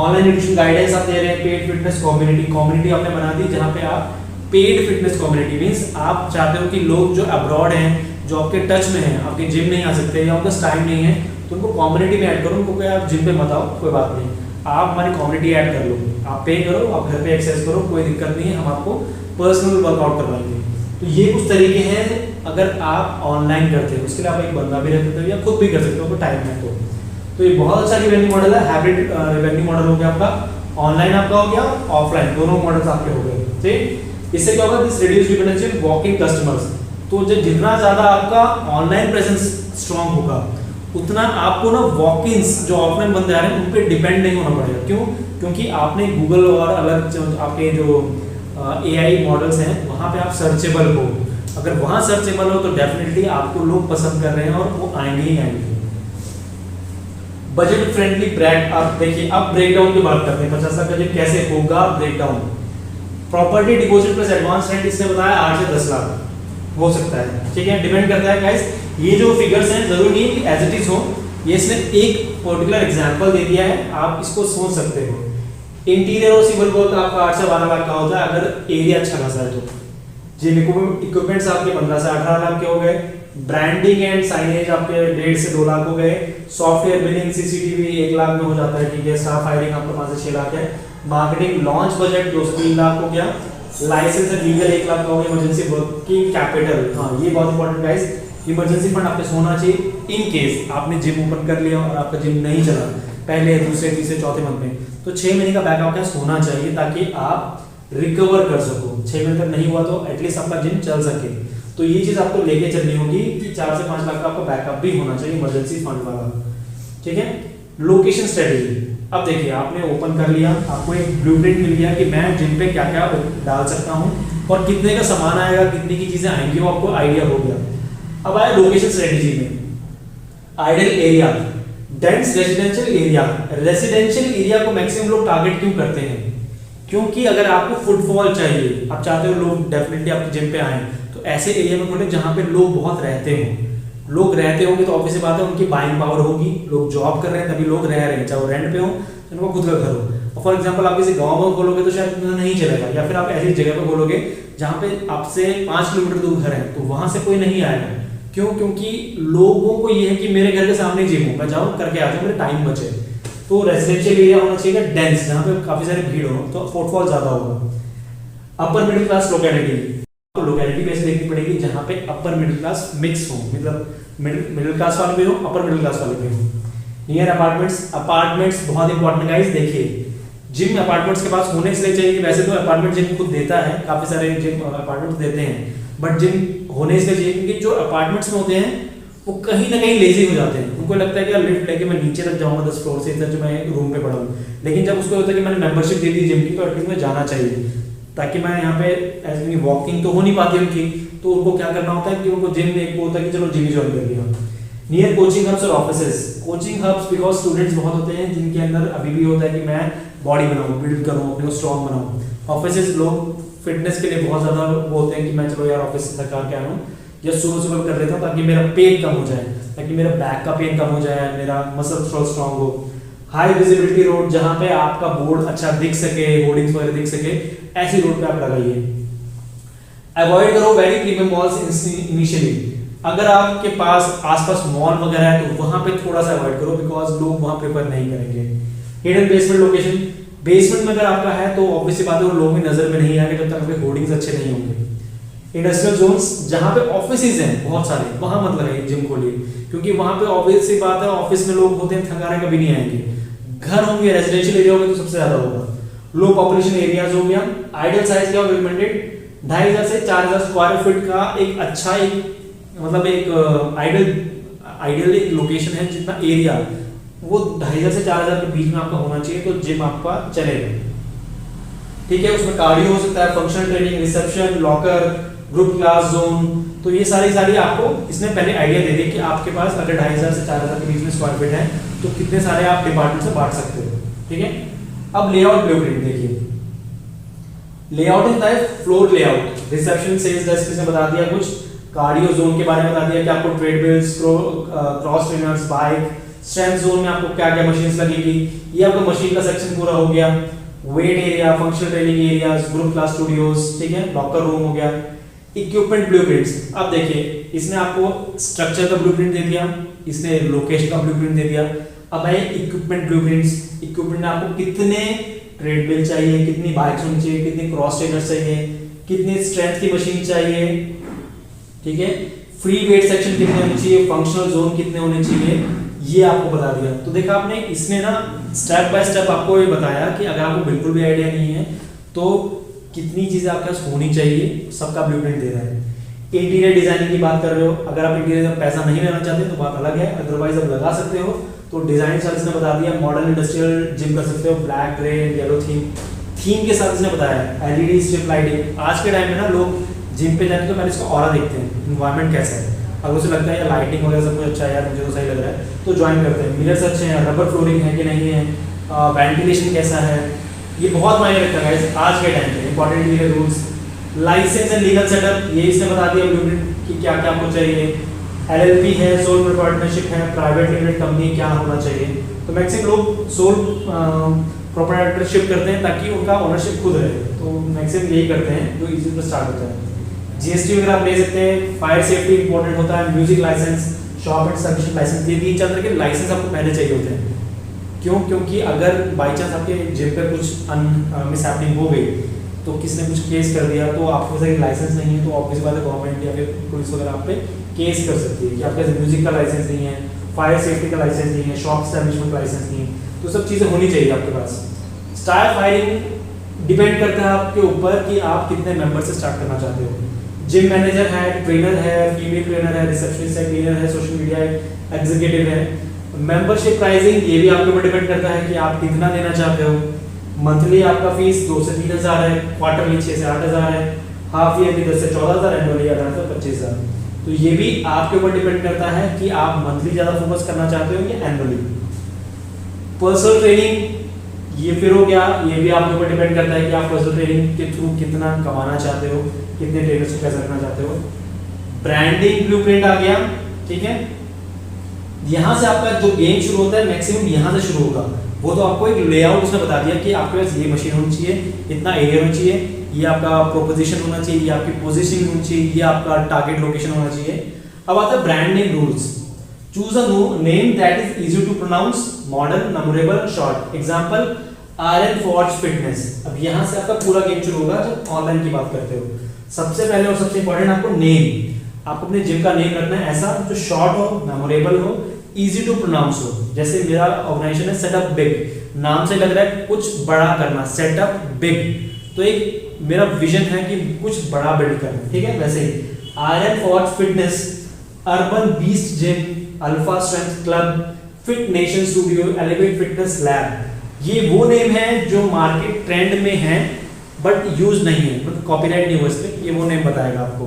ऑनलाइन न्यूट्रिशन गाइडेंस आप दे रहे हैं, पेड फिटनेस कम्युनिटी आपने बना दी, जहाँ पे आप पेड फिटनेस कम्युनिटी मीन्स आप चाहते हो कि लोग जो अब्रॉड हैं, जो आपके टच में हैं, आपके जिम नहीं आ सकते या उनका टाइम नहीं है, तो उनको कम्युनिटी में ऐड करो। उनको क्या, आप जिम पे मत आओ, कोई बात नहीं, आप हमारी कम्युनिटी ऐड कर लो, आप पे करो, आप घर पे एक्सेस करो, कोई दिक्कत नहीं है, हम आपको पर्सनल वर्कआउट करवाएंगे। तो ये कुछ तरीके हैं अगर आप ऑनलाइन करते हो। उसके लिए आप एक बंदा भी रख सकते हो या खुद भी कर सकते हो, टाइम है तो ये बहुत अच्छा रिवेन्यू मॉडल है। हाइब्रिड रिवेन्यू मॉडल हो गया आपका, ऑनलाइन आपका हो गया, ऑफलाइन, दोनों मॉडल्स आपके हो गए, ठीक। इससे क्या होगा, this reduce dependency on walk in customers. तो जब जितना ज़्यादा आपका ऑनलाइन प्रेजेंस स्ट्रॉन्ग होगा, उतना आपको ना वॉक-इन्स जो ऑफलाइन बंदे आ रहे हैं उन पे डिपेंड नहीं होना पड़ेगा। क्यों? क्योंकि आपने गूगल और अलग आपके जो AI मॉडल्स हैं, वहाँ पे आप सर्चेबल हो। अगर वहाँ सर्चेबल हो तो डेफिनेटली आपको लोग पसंद कर रहे हैं और वो आएंगे ही आएंगे। बजट फ्रेंडली ब्रांड, आप देखिए, अब ब्रेकडाउन की बात करते हैं, 50 लाख का बजट कैसे होगा breakdown. Property deposit plus advance rent इसने बताया 8 से 10 लाख, हो सकता है, ठीक है, डिपेंड करता है गाइस। ये जो फिगर्स हैं जरूरी नहीं कि एज इट इज हो, ये इसने एक पर्टिकुलर एग्जांपल दे दिया है, आप इसको सोच सकते हो। इंटीरियर और सिविल वर्क आपका 8 से 12 लाख का होता है अगर एरिया अच्छा खासा है तो। जिम इक्विपमेंट्स आपके 15 से 18 लाख के हो गए। ब्रांडिंग एंड साइनेज आपके 1.5 से 2 लाख हो गए। सॉफ्टवेयर बिलिंग सीसीटीवी 1 लाख में हो जाता है, ठीक है। स्टाफ हायरिंग आपका 5 से 6 लाख है। मार्केटिंग लॉन्च बजट 2 से 3 लाख हो गया। लाइसेंस एंड लीगल 1 लाख का हो गया। इमरजेंसी वर्किंग कैपिटल, हाँ ये बहुत इंपॉर्टेंट गाइस, इमरजेंसी फंड आपके होना चाहिए इन केस आपने जिम ओपन कर लिया और आपका जिम नहीं चला पहले, दूसरे, तीसरे, चौथे मंथ में, तो 6 महीने का बैकअप कैश होना चाहिए ताकि आप रिकवर कर सको। 6 महीने तक नहीं हुआ तो एटलीस्ट आपका जिम चल सके। तो ये चीज आपको लेके चलनी होगी कि 4 से 5 लाख का आपका बैकअप भी होना चाहिए इमरजेंसी फंड वाला, ठीक है। लोकेशन स्ट्रेटेजी, अब देखिए आपने ओपन कर लिया, आपको एक ब्लूप्रिंट मिल गया कि मैं जिम पे क्या क्या डाल सकता हूँ और कितने का सामान आएगा, कितने की चीजें आएंगी, वो आपको आइडिया हो गया। अब आया लोकेशन स्ट्रेटेजी में, ideal area, dense residential area. Residential area को मैक्सिमम लोग टारगेट क्यों करते हैं? क्योंकि अगर आपको फुटफॉल चाहिए, आप चाहते हो लोग डेफिनेटली आपके जिम पे आए, तो ऐसे एरिया में खोलें जहां पे लोग बहुत रहते हों। लोग रहते होंगे तो ऑब्वियसली बात है उनकी बाइंग पावर होगी, लोग जॉब कर रहे हैं तभी लोग रह रहे हैं, चाहे वो रेंट पे हो, उनको खुद का घर हो। फॉर एग्जाम्पल आप किसी गाँव में खोलोगे तो शायद नहीं चलेगा, या फिर आप ऐसी जगह पे खोलोगे जहाँ पे आपसे 5 किलोमीटर दूर घर है, तो वहां से कोई नहीं आएगा। क्यों? क्योंकि लोगों को ये है कि मेरे घर के सामने जिम हो, मैं जाऊँ करके आ जाऊँ, मेरे टाइम बचे। तो रेजिडेंशियल एरिया होना चाहिए डेंस, जहाँ पे काफी सारी भीड़ हो, तो फुटफॉल ज्यादा होगा। अपर मिडिल क्लास लोकेलिटी, तो लोकेलिटी कैसे देखनी पड़ेगी जहाँ पे अपर मिडिल क्लास मिक्स हो, मतलब मिडिल क्लास वाले भी हो, अपर मिडिल क्लास वाले भी हो। नियर अपार्टमेंट्स, अपार्टमेंट्स बहुत इंपॉर्टेंट गाइस। देखिए जिम अपार्टमेंट्स के पास होने इसलिए चाहिए कि वैसे तो अपार्टमेंट जिम खुद देता है, काफी सारे जिम अपार्टमेंट्स देते हैं, बट जिम होने इसलिए चाहिए क्योंकि जो अपार्टमेंट्स में होते हैं वो कहीं ना कहीं लेजी हो जाते हैं। उनको लगता है कि यार लिफ्ट लेके मैं नीचे तक जाऊंगा 10 फ्लोर से, जो मैं रूम पे पड़ा हूँ। लेकिन जब उसको होता है कि मैंने मेंबरशिप दे दी जिम की, तो एटलीस्ट में जाना चाहिए, ताकि मैं यहाँ पे ऐसे वॉकिंग तो हो नहीं पाती उनकी, तो उनको क्या करना होता है कि उनको जिम एक होता है कि चलो जिम ज्वाइन कर लिया। नियर कोचिंग हब्स और offices, coaching hubs because students बहुत होते हैं जिनके अंदर अभी भी होता है कि मैं बॉडी बनाऊं, बिल्ड करूं, अपने को स्ट्रॉन्ग बनाऊं। ऑफिसेस लोग फिटनेस के लिए बहुत ज्यादा वो होते हैं कि मैं चलो यार ऑफिस से थका के आया हूँ, या सुबह कर लेता हूँ ताकि मेरा पेन कम हो जाए, ताकि मेरा बैक का पेन कम हो जाए, मेरा मसल स्ट्रॉन्ग हो। हाई विजिबिलिटी रोड, जहाँ पे आपका बोर्ड अच्छा दिख सके, होर्डिंग्स वगैरह दिख सके, ऐसी रोड पे आप लगाइए। अवॉइड करो वेरी प्रीमियम मॉल्स इनिशियली। अगर आपके पास आसपास मॉल वगैरह है तो वहां पे थोड़ा सा अवॉइड करो, बिकॉज लोग वहां प्रेफर नहीं करेंगे। हिडन बेसमेंट लोकेशन, बेसमेंट में अगर आपका है तो ऑब्वियसली बात है वो लोग भी नजर में नहीं आएंगे जब तक आपके होर्डिंग्स अच्छे नहीं होंगे। इंडस्ट्रियल जोन्स, जहां पे ऑफिसेज हैं बहुत सारे, वहां मत लगाइए जिम खोलिए, क्योंकि वहां पे ऑब्वियसली बात है ऑफिस में लोग होते हैं, थकाने कभी नहीं आएंगे। घर होंगे, रेजिडेंशियल एरिया होंगे तो सबसे ज्यादा होगा। लो पॉपुलेशन एरियाज हो गया। आइडियल साइज क्या होगा रिकमेंडेड? 2500 से 4000 स्क्वायर फीट का एक अच्छा एक मतलब एक आइडियल एक लोकेशन है, जितना एरिया वो 2500 से 4000 के बीच में आपका होना चाहिए, तो जिम आपका चलेगा, ठीक है। उसमें कार्डियो हो सकता है, functional training, reception, locker, group class zone, तो ये सारी आपको इसने पहले आइडिया दे दी कि आपके पास अगर 2500 से 4000 के बीच में स्क्वायर फीट है तो कितने सारे आप डिपार्टमेंट से बांट सकते हो, ठीक है। अब लेआउट ब्लूप्रिंट देखिए, लेआउट होता है floor layout, reception, sales desk इसने बता दिया कुछ, कार्डियो जोन के बारे में बता दिया कि आपको treadmills, cross trainers, bike, strength zone में आपको क्या क्या मशीन्स लगेगी, ये आपका मशीन का सेक्शन पूरा हो गया। Wait area, functional training areas, group class studios, ठीक है, लॉकर रूम हो गया। इक्विपमेंट ब्लूप्रिंट्स, अब देखिए इसने आपको स्ट्रक्चर का ब्लूप्रिंट दे दिया, इसने लोकेशन का ब्लूप्रिंट दे दिया। अब है इक्विपमेंट ब्लूप्रिंट्स, इक्विपमेंट में आपको कितने ट्रेडमिल चाहिए, कितनी बाइक्स होनी चाहिए, कितनी क्रॉस ट्रेनर्स चाहिए, कितनी स्ट्रेंथ की मशीन चाहिए, ठीक है, फ्री वेट सेक्शन कितने होने चाहिए, फंक्शनल जोन कितने होने चाहिए, ये आपको बता दिया। तो देखा आपने, इसने ना स्टेप बाय स्टेप आपको ये बताया कि अगर आपको बिल्कुल भी आइडिया नहीं है तो कितनी चीजें आपके पास होनी चाहिए, सबका ब्लूप्रिंट दे रहा है। इंटीरियर डिजाइनिंग की बात कर रहे हो, अगर आप इंटीरियर में पैसा नहीं लेना चाहते तो बात अलग है, अदरवाइज आप लगा सकते हो। तो डिजाइन चार्ज ने बता दिया, मॉडर्न इंडस्ट्रियल जिम कर सकते हो, ब्लैक, ग्रे, येलो थीम के साथ इसने बताया। एलईडी स्ट्रिप लाइटिंग, आज के टाइम में ना लोग जिम पे जाते तो पहले इसका ऑरा देखते हैं, एनवायरनमेंट कैसा है, अगर उसे लगता है यार लाइटिंग वगैरह सब कुछ अच्छा है, यार मुझे तो सही लग रहा है, तो ज्वाइन करते हैं। मिरर्स अच्छे हैं, रबर फ्लोरिंग है कि नहीं है, वेंटिलेशन कैसा है, ये बहुत मायने रखता है गाइस आज के टाइम पे। इंपॉर्टेंट ये rules, licence and legal setup, ये इसने बता दिया ब्लूप्रिंट कि क्या क्या आपको चाहिए। एलएलपी है, सोल प्रोप्राइटरशिप है, प्राइवेट लिमिटेड कंपनी क्या होना चाहिए। तो मैक्सिमम लोग सोल प्रोप्राइटरशिप करते हैं ताकि उनका ओनरशिप खुद रहे, तो मैक्सिमम यही करते हैं जो इजी पर स्टार्ट होता है। जीएसटी वगैरह आप ले सकते हैं, फायर सेफ्टी इंपॉर्टेंट होता है, music licence, shop and service licence, ये 3-4 तरह के लाइसेंस आपको पहले चाहिए होते हैं। क्यों? क्योंकि अगर बाई चांस आपके जिम पे कुछ मिसहैपनिंग हो गई, तो किसने कुछ केस कर दिया, तो आपके पास लाइसेंस नहीं है, तो ऑब्वियस बात है गवर्नमेंट या फिर पुलिस वगैरह आप पे केस कर सकती है कि आपके पास म्यूजिक का लाइसेंस नहीं है, फायर सेफ्टी का लाइसेंस नहीं है, शॉप एस्टैब्लिशमेंट लाइसेंस नहीं है, तो सब चीज़ें होनी चाहिए आपके पास। स्टार फायरिंग डिपेंड करता है आपके ऊपर कि आप कितने मेंबर से स्टार्ट करना चाहते हो। जिम मैनेजर है, ट्रेनर है, फीमेल ट्रेनर है, रिसेप्शनिस्ट है, क्लीनर है, सोशल मीडिया एग्जीक्यूटिव है। मेंबरशिप प्राइसिंग ये भी आपके ऊपर डिपेंड करता है कि आप कितना देना चाहते हो। मंथली आपका फीस 2 से 3 हज़ार है, क्वार्टरली 6 से 8 हज़ार है, हाफ ईयरली 10 से 14 हज़ार, एनुअली 18 से 25 हज़ार। तो ये भी आपके ऊपर डिपेंड करता है कि आप मंथली ज़्यादा फोकस करना चाहते हो या एनुअली। पर्सनल ट्रेनिंग ये फिर हो गया, ये भी आपके ऊपर डिपेंड करता है कि आप पर्सनल ट्रेनिंग के थ्रू कितना कमाना चाहते हो, कितने ट्रेनर्स को कैसे रखना चाहते हो। ब्रांडिंग ब्लूप्रिंट आ गया, ठीक है। यहाँ से आपका जो गेम शुरू होता है मैक्सिमम यहाँ से शुरू होगा। वो तो आपको एक लेआउट उसने बता दिया कि आपके पास ये मशीन होनी चाहिए, इतना एरिया होना चाहिए, ये आपका प्रोपोजिशन होना चाहिए, ये आपकी पोजीशनिंग होनी चाहिए, ये आपका टारगेट लोकेशन होना चाहिए। अब आता है brand name rules. Choose a name that is easy to pronounce, modern, memorable, short. Example iron forge fitness. अब यहाँ से आपका पूरा गेम शुरू होगा जब ऑनलाइन की बात करते हो। सबसे पहले और सबसे इंपॉर्टेंट आपको नेम, आपको अपने जिम का नेम रखना है ऐसा जो शॉर्ट हो, मेमोरेबल हो, इजी टू प्रोनाउंस हो। जैसे मेरा ऑर्गेनाइजेशन है सेटअप बिग, नाम से लग रहा है कुछ बड़ा करना, सेटअप बिग, तो एक मेरा विजन है कि कुछ बड़ा बिल्ड करना, ठीक है। वैसे ही Iron forge Fitness, Urban Beast Gym, Alpha Strength Club, Fit Nation Studio, Elevate Fitness Lab, ये वो नेम है जो मार्केट ट्रेंड में है बट यूज नहीं है, मतलब कॉपीराइट नहीं हुआ इस पे, ये वो नेम बताएगा आपको।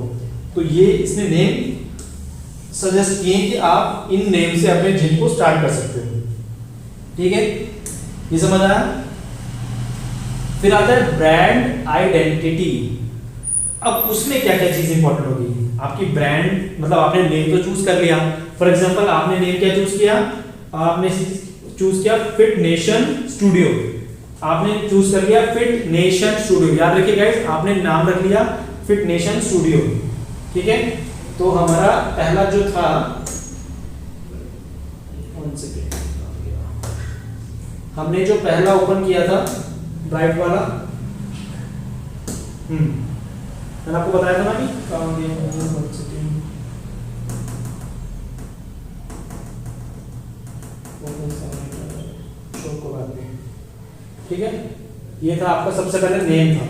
तो ये इसने नेम सजेस्ट किए कि आप इन नेम से अपने जिम को स्टार्ट कर सकते हो, ठीक है। ये समझ आया। फिर आता है ब्रांड आइडेंटिटी। अब उसमें क्या क्या चीज इंपॉर्टेंट होगी आपकी ब्रांड, मतलब आपने नेम तो चूज कर लिया। फॉर एग्जांपल आपने नेम क्या चूज किया, आपने चूज किया फिट नेशन स्टूडियो, आपने चूज कर लिया फिट नेशन स्टूडियो। याद रखिए गाइस, आपने नाम रख लिया फिट नेशन स्टूडियो, ठीक है। तो हमारा पहला जो था, हमने जो पहला ओपन किया था राइट वाला, मैंने आपको बताया था ना कि ठीक है। ये था आपका सबसे पहले नेम था।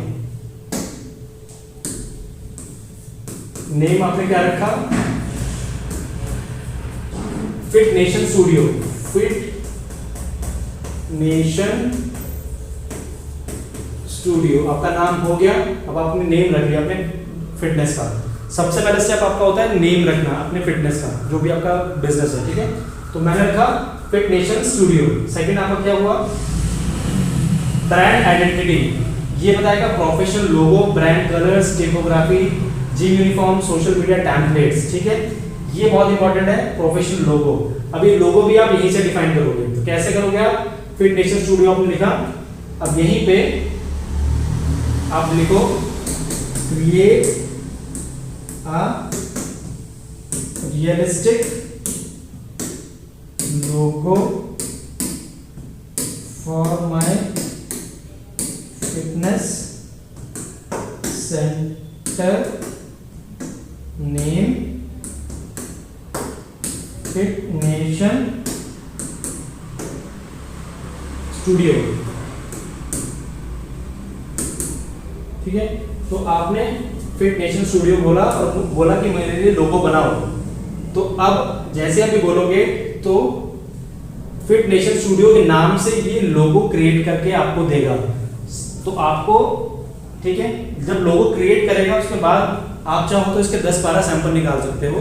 नेम आपने क्या रखा, fit Nation studio, fit Nation studio आपका नाम हो गया। अब आपने नेम रख लिया अपने फिटनेस का। सबसे पहले स्टेप आपका होता है नेम रखना अपने फिटनेस का, जो भी आपका बिजनेस है, ठीक है। तो मैंने रखा फिट नेशन स्टूडियो। सेकंड आपका क्या हुआ, ब्रांड आइडेंटिटी। ये बताएगा professional logo, brand colours, typography, gym uniform, social media templates, ठीक है। ये बहुत इंपॉर्टेंट है प्रोफेशनल लोगो। अब ये लोगो भी आप यहीं से डिफाइन करोगे, तो कैसे करोगे आप, फिट नेशन स्टूडियो आपने लिखा, अब यहीं पे आप लिखो create a realistic logo for my fitness centre, name fit Nation studio, ठीक है। तो आपने फिट नेशन स्टूडियो बोला और बोला कि मेरे लिए लोगो बनाओ। तो अब जैसे आप ये बोलोगे तो फिट नेशन स्टूडियो के नाम से ये लोगो क्रिएट करके आपको देगा। तो आपको, ठीक है, जब लोगो क्रिएट करेगा उसके बाद आप चाहो तो इसके 10-12 सैंपल निकाल सकते हो।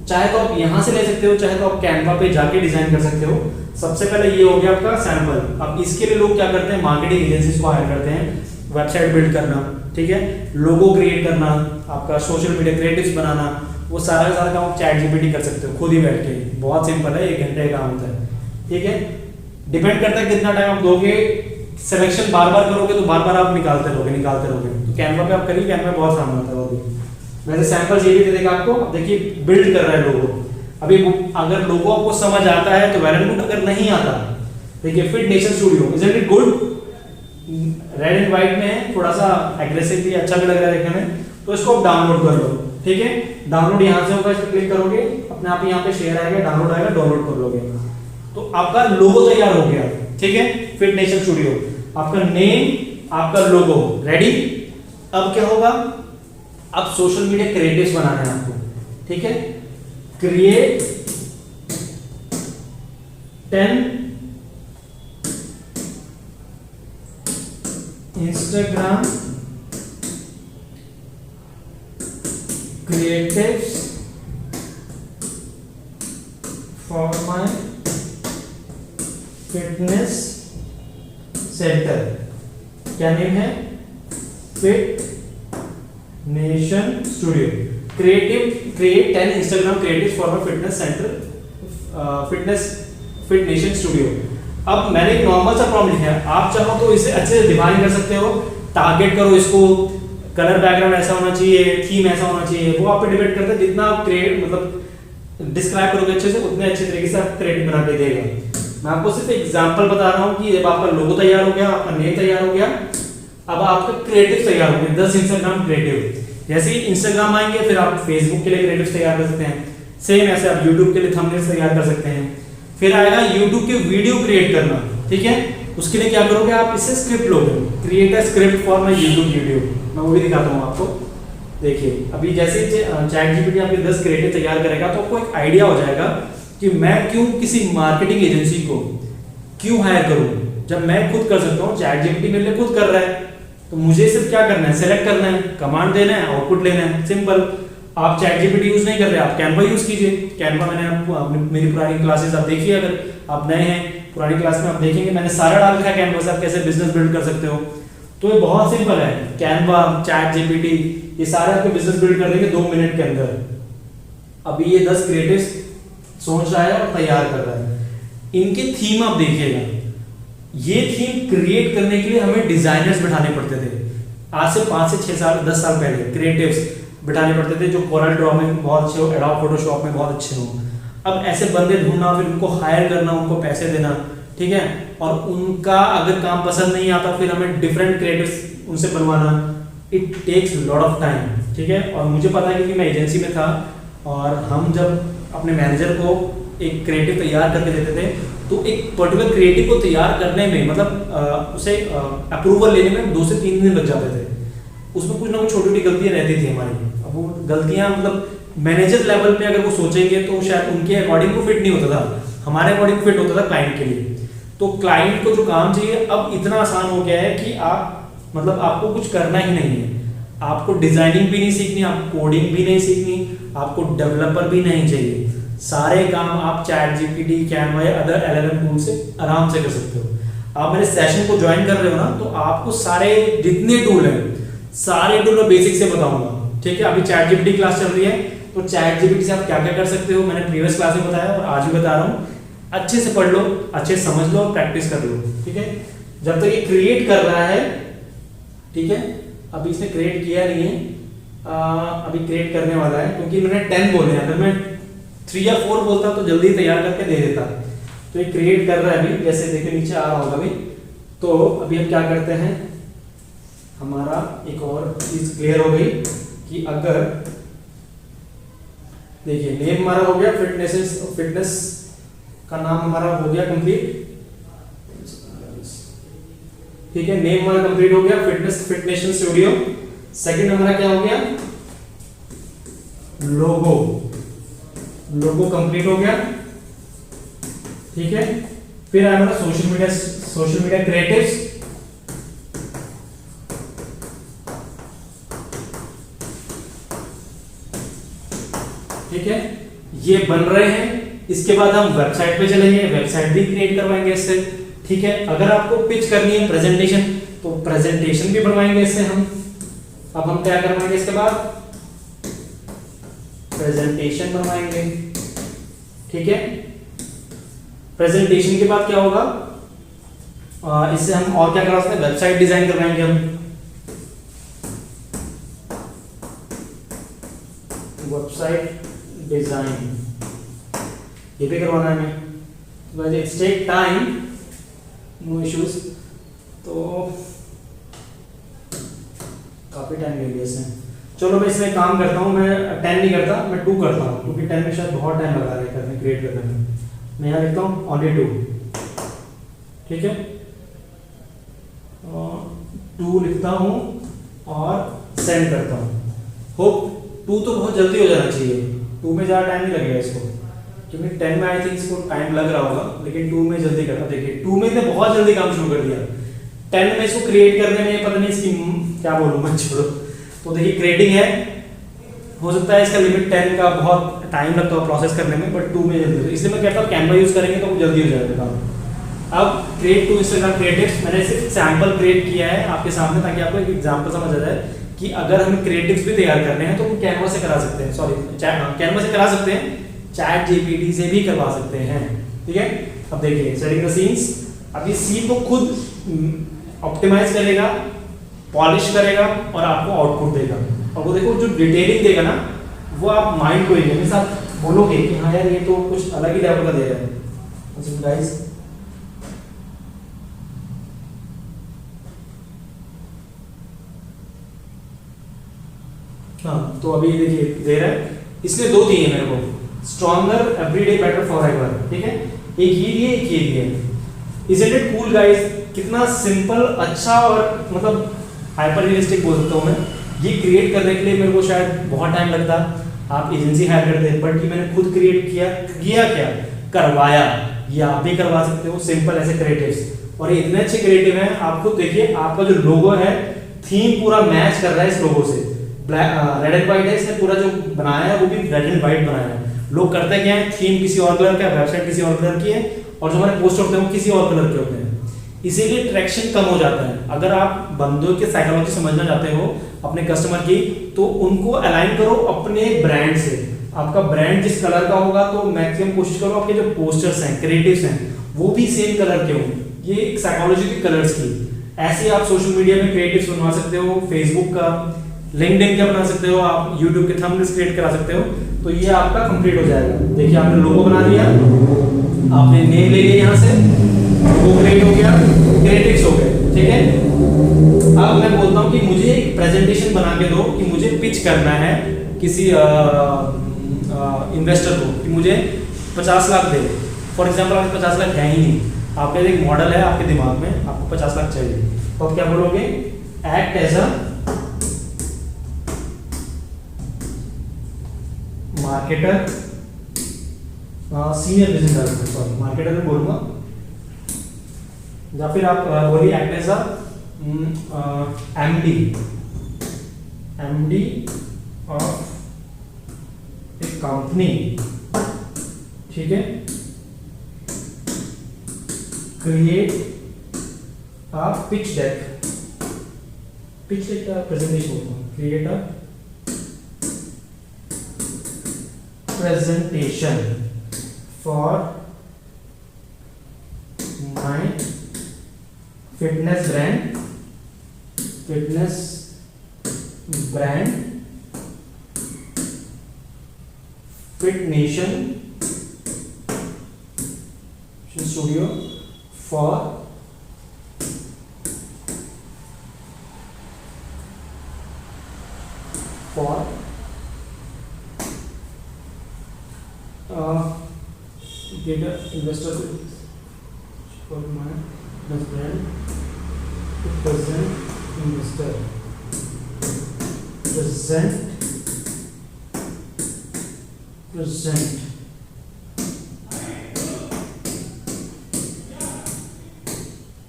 चाहे तो आप यहाँ से ले सकते हो, चाहे तो आप कैनवा पे जाके डिजाइन कर सकते हो। सबसे पहले ये हो गया आपका सैंपल। अब इसके लिए लोग क्या करते हैं, मार्केटिंग एजेंसीज को हायर करते हैं, वेबसाइट बिल्ड करना, ठीक है, लोगो क्रिएट करना, आपका सोशल मीडिया क्रिएटिव्स बनाना, वो सारा का सारा काम चैट जीपीटी कर सकते हो खुद ही बैठ के। बहुत सिंपल है, 1 घंटे का काम होता है। ठीक है, डिपेंड करता है कितना टाइम आप दोगे। सिलेक्शन बार बार करोगे तो बार बार आप निकालते रहोगे। तो कैनवा पे आप करिए, कैनवा बहुत आसान होता है वो भी। वैसे सैंपल ये भी दे देगा आपको। अब देखिए बिल्ड कर रहा है लोगो। अभी अगर लोगो आपको समझ आता है तो वेल एंड गुड, अगर नहीं आता, देखिए fit Nation studio, isn't it good? Red and white में है, थोड़ा सा एग्रेसिव भी, अच्छा भी लग रहा है देखने में। तो इसको आप डाउनलोड कर लो। ठीक है, डाउनलोड यहाँ से होगा, इस पर क्लिक करोगे, अपने आप यहाँ पे शेयर आएगा, डाउनलोड आएगा, डाउनलोड कर लोगे तो आपका लोगो तैयार हो गया। ठीक है, फिट नेशन स्टूडियो, आपका नेम, आपका लोगो रेडी। अब क्या होगा, अब सोशल मीडिया क्रिएटिव्स बनाना है आपको। ठीक है, create 10 Instagram creatives for my fitness center। क्या नेम है? Fit Nation studio. Create 10 Instagram creatives for my fitness center, fit Nation studio. अब मैंने एक नॉर्मल सा प्रॉम्प्ट लिखा है, आप चाहो तो इसे अच्छे से डिफाइन कर सकते हो, टारगेट करो इसको, कलर बैकग्राउंड ऐसा होना चाहिए, थीम ऐसा होना चाहिए, वो आप पे डिपेंड करता है। जितना आप क्रिएट मतलब डिस्क्राइब करोगे अच्छे से, उतने अच्छे तरीके से आप क्रिएटिव बना के देगा। मैं आपको सिर्फ एग्जांपल बता रहा हूँ कि जब आपका लोगो तैयार हो गया, आपका नेम तैयार हो गया, अब आपका क्रिएटिव तैयार हो गया, 10 Instagram क्रिएटिव। जैसे ही Instagram आएंगे, फिर आप फेसबुक के लिए क्रिएटिव तैयार कर सकते हैं। सेम ऐसे आप यूट्यूब के लिए थंबनेल्स तैयार कर सकते हैं। फिर आएगा YouTube के वीडियो क्रिएट करना। ठीक है, उसके लिए क्या करोगे, आप इससे स्क्रिप्ट लोगे, create a script for my YouTube video. मैं वो भी दिखाता हूँ आपको। देखिए अभी जैसे चैट जीपीटी आपके 10 क्रिएटिव तैयार करेगा तो आपको एक आइडिया हो जाएगा कि मैं क्यों किसी मार्केटिंग एजेंसी को क्यों हायर करूं, जब मैं खुद कर सकता हूँ। चैट जीपीटी मेरे लिए खुद कर रहा है, तो मुझे सिर्फ क्या करना है, सेलेक्ट करना है, कमांड देना है, आउटपुट लेना है, सिंपल। आप चैट जीपीटी यूज नहीं कर रहे, आप कैनवा यूज कीजिए। कैनवा मैंने आपको मेरी पुरानी क्लासेस आप देखिए, अगर आप नए हैं पुरानी क्लास में आप देखेंगे मैंने सारा डाल रखा है कैनवा से, आप कैसे बिजनेस बिल्ड कर सकते हो। तो ये बहुत सिंपल है, कैनवा, चैट जीपीटी, ये सारे आपके बिजनेस बिल्ड कर देंगे 2 मिनट के अंदर। अभी ये 10 क्रिएटिव्स सोच रहा है और तैयार कर रहा है। इनके थीम आप देखिएगा, ये थीम क्रिएट करने के लिए हमें डिजाइनर्स बिठाने पड़ते थे। आज से 5 से 6 साल 10 साल पहले क्रिएटिव्स बिठाने पड़ते थे जो कोरल ड्रॉ में बहुत अच्छे हो, एडोब फोटोशॉप में बहुत अच्छे हो। अब ऐसे बंदे ढूंढना, फिर उनको हायर करना, उनको पैसे देना, ठीक है, और उनका अगर काम पसंद नहीं आता फिर हमें डिफरेंट क्रिएटिव्स उनसे बनवाना, it takes lot of time. ठीक है, और मुझे पता है क्योंकि मैं एजेंसी में था और हम जब अपने मैनेजर को एक क्रिएटिव तैयार करके देते थे तो एक पर्टिकुलर क्रिएटिव को तैयार करने में मतलब उसे अप्रूवल लेने में 2 से 3 दिन लग जाते थे। उसमें कुछ ना कुछ छोटी छोटी गलतियां रहती थी हमारी। अब वो गलतियां मतलब मैनेजर लेवल पे अगर वो सोचेंगे तो शायद उनके अकॉर्डिंग को फिट नहीं होता था, हमारे अकॉर्डिंग फिट होता था क्लाइंट के लिए। तो क्लाइंट को जो काम चाहिए अब इतना आसान हो गया है कि आप मतलब आपको कुछ करना ही नहीं है, आपको डिजाइनिंग भी नहीं सीखनी, आपको कोडिंग भी नहीं सीखनी, आपको डेवलपर भी नहीं चाहिए। सारे काम आप चैट जीपीटी, कैनवा या अदर एलएलएम टूल से आराम से कर सकते हो। आप मेरे सेशन को ज्वाइन कर रहे हो ना, तो आपको सारे जितने टूल हैं सारे टूल मैं बेसिक से बताऊंगा। ठीक है, अभी चैट जीपीटी क्लास चल रही है तो चैट जीपीटी से आप क्या क्या कर सकते हो मैंने प्रीवियस क्लास में बताया और आज भी बता रहा हूँ। अच्छे से पढ़ लो, अच्छे से समझ लो और प्रैक्टिस कर लो। ठीक है, जब तक ये क्रिएट कर रहा है, ठीक है, अभी इसने क्रिएट किया नहीं है, अभी क्रिएट करने वाला है क्योंकि मैंने 10 बोले हैं। अगर मैं 3 या 4 बोलता तो जल्दी तैयार करके दे देता। तो ये क्रिएट कर रहा है अभी, जैसे देखिए नीचे आ रहा होगा अभी। तो अभी हम क्या करते हैं, हमारा एक और चीज क्लियर हो गई कि अगर देखिए नेम हमारा हो गया, फिटनेस का नाम हमारा हो गया कंप्लीट। ठीक है, नेम हमारा कंप्लीट हो गया, फिट नेशन स्टूडियो। सेकंड हमारा क्या हो गया, लोगो कंप्लीट हो गया। ठीक है, फिर आया हमारा सोशल मीडिया क्रिएटिव्स। ठीक है, ये बन रहे हैं। इसके बाद हम वेबसाइट पे चलेंगे, वेबसाइट भी क्रिएट करवाएंगे इससे। ठीक है, अगर आपको पिच करनी है प्रेजेंटेशन तो प्रेजेंटेशन भी बनवाएंगे इससे हम। अब हम क्या करवाएंगे इसके बाद, प्रेजेंटेशन बनवाएंगे। ठीक है, प्रेजेंटेशन के बाद क्या होगा, इससे हम और क्या करा सकते हैं, वेबसाइट डिजाइन करवाएंगे हम, वेबसाइट डिजाइन ये भी करवाना है हमें। It's take time, no issues, तो काफी टाइम ले लिया इसमें। चलो मैं इसमें काम करता हूँ, मैं 10 नहीं करता, मैं 2 करता हूँ, क्योंकि 10 में शायद बहुत टाइम लगा रहा है करने, क्रिएट करने में। मैं यहाँ लिखता हूँ ओनली 2, ठीक है, 2 लिखता हूँ और सेंड करता हूँ। होप 2 तो बहुत जल्दी हो जाना चाहिए, 2 में ज़्यादा टाइम नहीं लगेगा इसको, क्योंकि 10 में आई थिंक इसको टाइम लग रहा होगा, लेकिन 2 में जल्दी करना। देखिए 2 में इसने बहुत जल्दी काम शुरू कर दिया, 10 में इसको क्रिएट करने में पता नहीं इसकी क्या बोलूँ मैं, छोड़ो। तो देखिए क्रिएटिंग है, हो सकता है इसका लिमिट 10 का बहुत टाइम लगता है प्रोसेस करने में, बट 2 में जल्दी, इसलिए मैं कहता हूँ कैनवा यूज करेंगे तो जल्दी हो जाएगा काम। अब क्रिएट टू इंस्टाग्राम क्रिएटिव्स, मैंने सिर्फ सैंपल क्रिएट किया है आपके सामने, ताकि आपको एक एग्जांपल समझ आ जाए कि अगर हमें क्रिएटिव्स भी तैयार करने हैं तो हम कैनवा से करा सकते हैं, सॉरी कैनवा से करा सकते हैं, चैट जीपीटी से भी करवा सकते हैं। ठीक है, अब देखिए सेटिंग द सीन्स, अब ये सीन को खुद ऑप्टिमाइज करेगा, पॉलिश करेगा और आपको आउटपुट देगा। और वो देखो जो डिटेलिंग देगा ना, वो आप माइंड को मेरे साथ बोलोगे कि हाँ यार ये तो कुछ अलग ही लेवल का दे रहा है गाइस। हाँ, तो अभी देखिए दे रहा है, इसने 2 दिए मेरे को, स्ट्रॉन्गर एवरीडे बेटर फॉरएवर, ठीक है, एक ये दिए, एक ये दिए। इजंट इट कूल गाइस, कितना सिंपल, अच्छा और मतलब हाइपर रियलिस्टिक बोल सकता हूँ मैं। ये क्रिएट करने के लिए मेरे को शायद बहुत टाइम लगता, आप एजेंसी हायर करते, बट ये मैंने खुद क्रिएट किया क्या करवाया, ये आप भी करवा सकते हो सिंपल ऐसे क्रिएटिव्स। और ये इतने अच्छे क्रिएटिव हैं, आप खुद देखिए, आपका जो लोगो है, थीम पूरा मैच कर रहा है इस लोगो से, रेड एंड व्हाइट है, इसने पूरा जो बनाया है वो भी रेड एंड व्हाइट बनाया है। लोग करते क्या है, थीम किसी और कलर का, वेबसाइट किसी और कलर की है, और जो हमारे पोस्ट होते हैं वो किसी और कलर के होते हैं, इसीलिए ट्रैक्शन कम हो जाता है। अगर आप बंदों के साइकोलॉजी समझना चाहते हो अपने कस्टमर की, तो उनको अलाइन करो अपने ब्रांड से। आपका ब्रांड जिस कलर का होगा तो मैक्सिमम कोशिश करो आपके जो पोस्टर्स हैं, क्रिएटिव्स हैं, वो भी सेम कलर के हों। ये एक साइकोलॉजी की कलर्स की। ऐसे आप सोशल मीडिया में क्रिएटिव्स बनवा सकते हो, फेसबुक का, लिंक्डइन का बना सकते हो, आप यूट्यूब के थंबनेल्स क्रिएट करा सकते हो। तो ये आपका कंप्लीट हो जाएगा। देखिए आपने लोगो बना दिया, आपने नेम ले लिया, यहाँ से वो क्रिएट हो गया, क्रिएटिव्स हो गए, ठीक है। अब मैं बोलता हूँ कि मुझे एक प्रेजेंटेशन बना के दो कि मुझे पिच करना है किसी इन्वेस्टर को कि मुझे 50 लाख दे। फॉर एग्जांपल आपके 50 लाख है ही नहीं, आपका एक मॉडल है आपके दिमाग में, आपको 50 लाख चाहिए, तो आप क्या बोलोगे, act as a marketer, senior business developer, sorry marketer में बोलूंगा, या फिर आप बोलिए act as a MD of a company, ठीक है। Create a pitch deck, pitch deck का प्रेजेंटेशन होता है, create a presentation for my fitness brand Fit Nation Studio for get a investor for my brand to present investor, present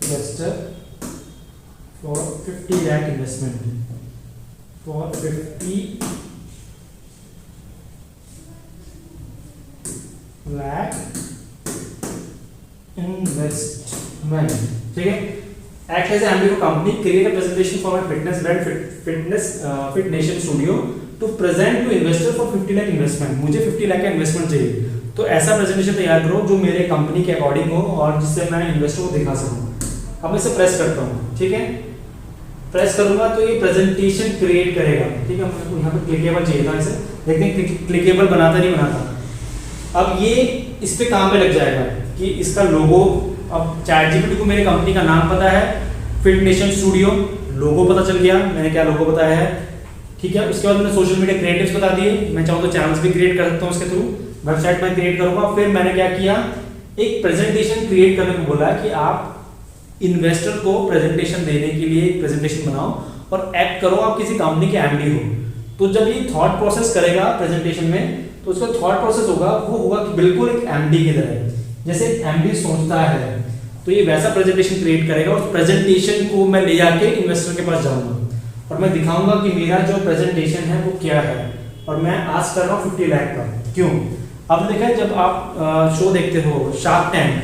investor for 50 lakh investment, for 50 lakh investment, ठीक है। act as an MD for company, create a presentation for my fitness brand Fit Nation Studio to present to investor for 50 lakh investment. मुझे 50 लाख का investment चाहिए, तो ऐसा presentation तैयार करो जो मेरे कंपनी के अकॉर्डिंग हो और जिससे मैं इन्वेस्टर को दिखा सकूं। अब मैं इसे प्रेस करता हूँ, ठीक है, प्रेस करूंगा तो ये प्रेजेंटेशन क्रिएट करेगा, ठीक है। मुझे यहाँ पे क्लिकेबल चाहिए था, इसे देखते हैं क्लिकेबल बनाता नहीं बनाता। अब ये इस पे काम पे लग जाएगा कि इसका लोगो, अब चैट जीपीटी को मेरे कंपनी का नाम पता है, फिट नेशन स्टूडियो, लोगो पता चल गया, मैंने क्या लोगो बताया है, ठीक है। उसके बाद मैंने सोशल मीडिया क्रिएटिव्स बता दिए, मैं चाहूँ तो चैनल्स भी क्रिएट कर सकता हूँ उसके थ्रू, वेबसाइट में क्रिएट करूंगा। फिर मैंने क्या किया, एक प्रेजेंटेशन क्रिएट करने को बोला कि आप इन्वेस्टर को प्रेजेंटेशन देने के लिए एक प्रेजेंटेशन बनाओ और एक्ट करो आप किसी कंपनी के एमडी हो। तो जब ये थॉट प्रोसेस करेगा प्रेजेंटेशन में, तो उसका थॉट प्रोसेस होगा वो होगा कि बिल्कुल एक एमडी की तरह, जैसे एमडी सोचता है, तो ये वैसा प्रेजेंटेशन क्रिएट करेगा। उस प्रेजेंटेशन को मैं ले जाके इन्वेस्टर के पास जाऊंगा और मैं दिखाऊंगा कि मेरा जो प्रेजेंटेशन है वो क्या है, और मैं आस्क कर रहा हूँ 50 लाख का। क्यों? आपने देखा है जब आप शो देखते हो शार्क टैंक,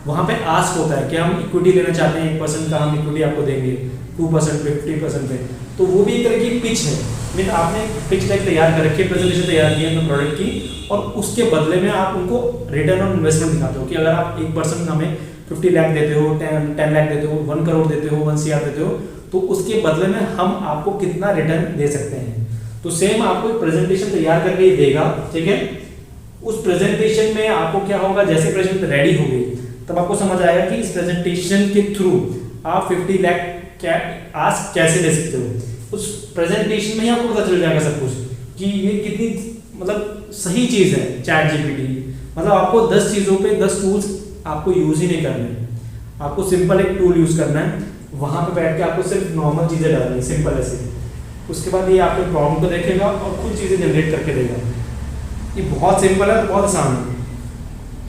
वहां पे आस्क होता है कि हम इक्विटी लेना चाहते हैं, 1% का हम इक्विटी आपको देंगे, 2% पे, 50% पे। तो वो भी एक तरह की पिच है, मीन आपने पिच डेक तैयार कर रखी है, प्रेजेंटेशन तैयार की है अपने प्रोडक्ट की, और उसके बदले में आप उनको रिटर्न ऑन इन्वेस्टमेंट दिखाते हो कि अगर आप 1% हमें 50 लाख देते हो, 10 लाख देते हो, 1 करोड़ देते हो, 1 CR देते हो, तो उसके बदले में हम आपको कितना रिटर्न दे सकते हैं। तो सेम आपको एक प्रेजेंटेशन तैयार करके ही देगा, ठीक है। उस प्रेजेंटेशन में आपको क्या होगा, जैसे प्रेजेंटेशन रेडी हो गई तब आपको समझ आएगा कि इस प्रेजेंटेशन के थ्रू आप 50 लाख क्या आस्क कैसे ले सकते हो। उस प्रेजेंटेशन में ही आपको पता चल जाएगा सब कुछ कि ये कितनी मतलब सही चीज है चैट जीपीटी। मतलब आपको 10 चीजों पे 10 टूल्स आपको यूज ही नहीं करने, आपको सिंपल एक टूल यूज करना है, वहां पे बैठ के आपको सिर्फ नॉर्मल चीजें डालनी है, सिंपल ऐसे। उसके बाद ये आपके प्रॉब्लम को देखेगा और खुद चीजें जनरेट करके देगा। ये बहुत सिंपल है, बहुत आसान है,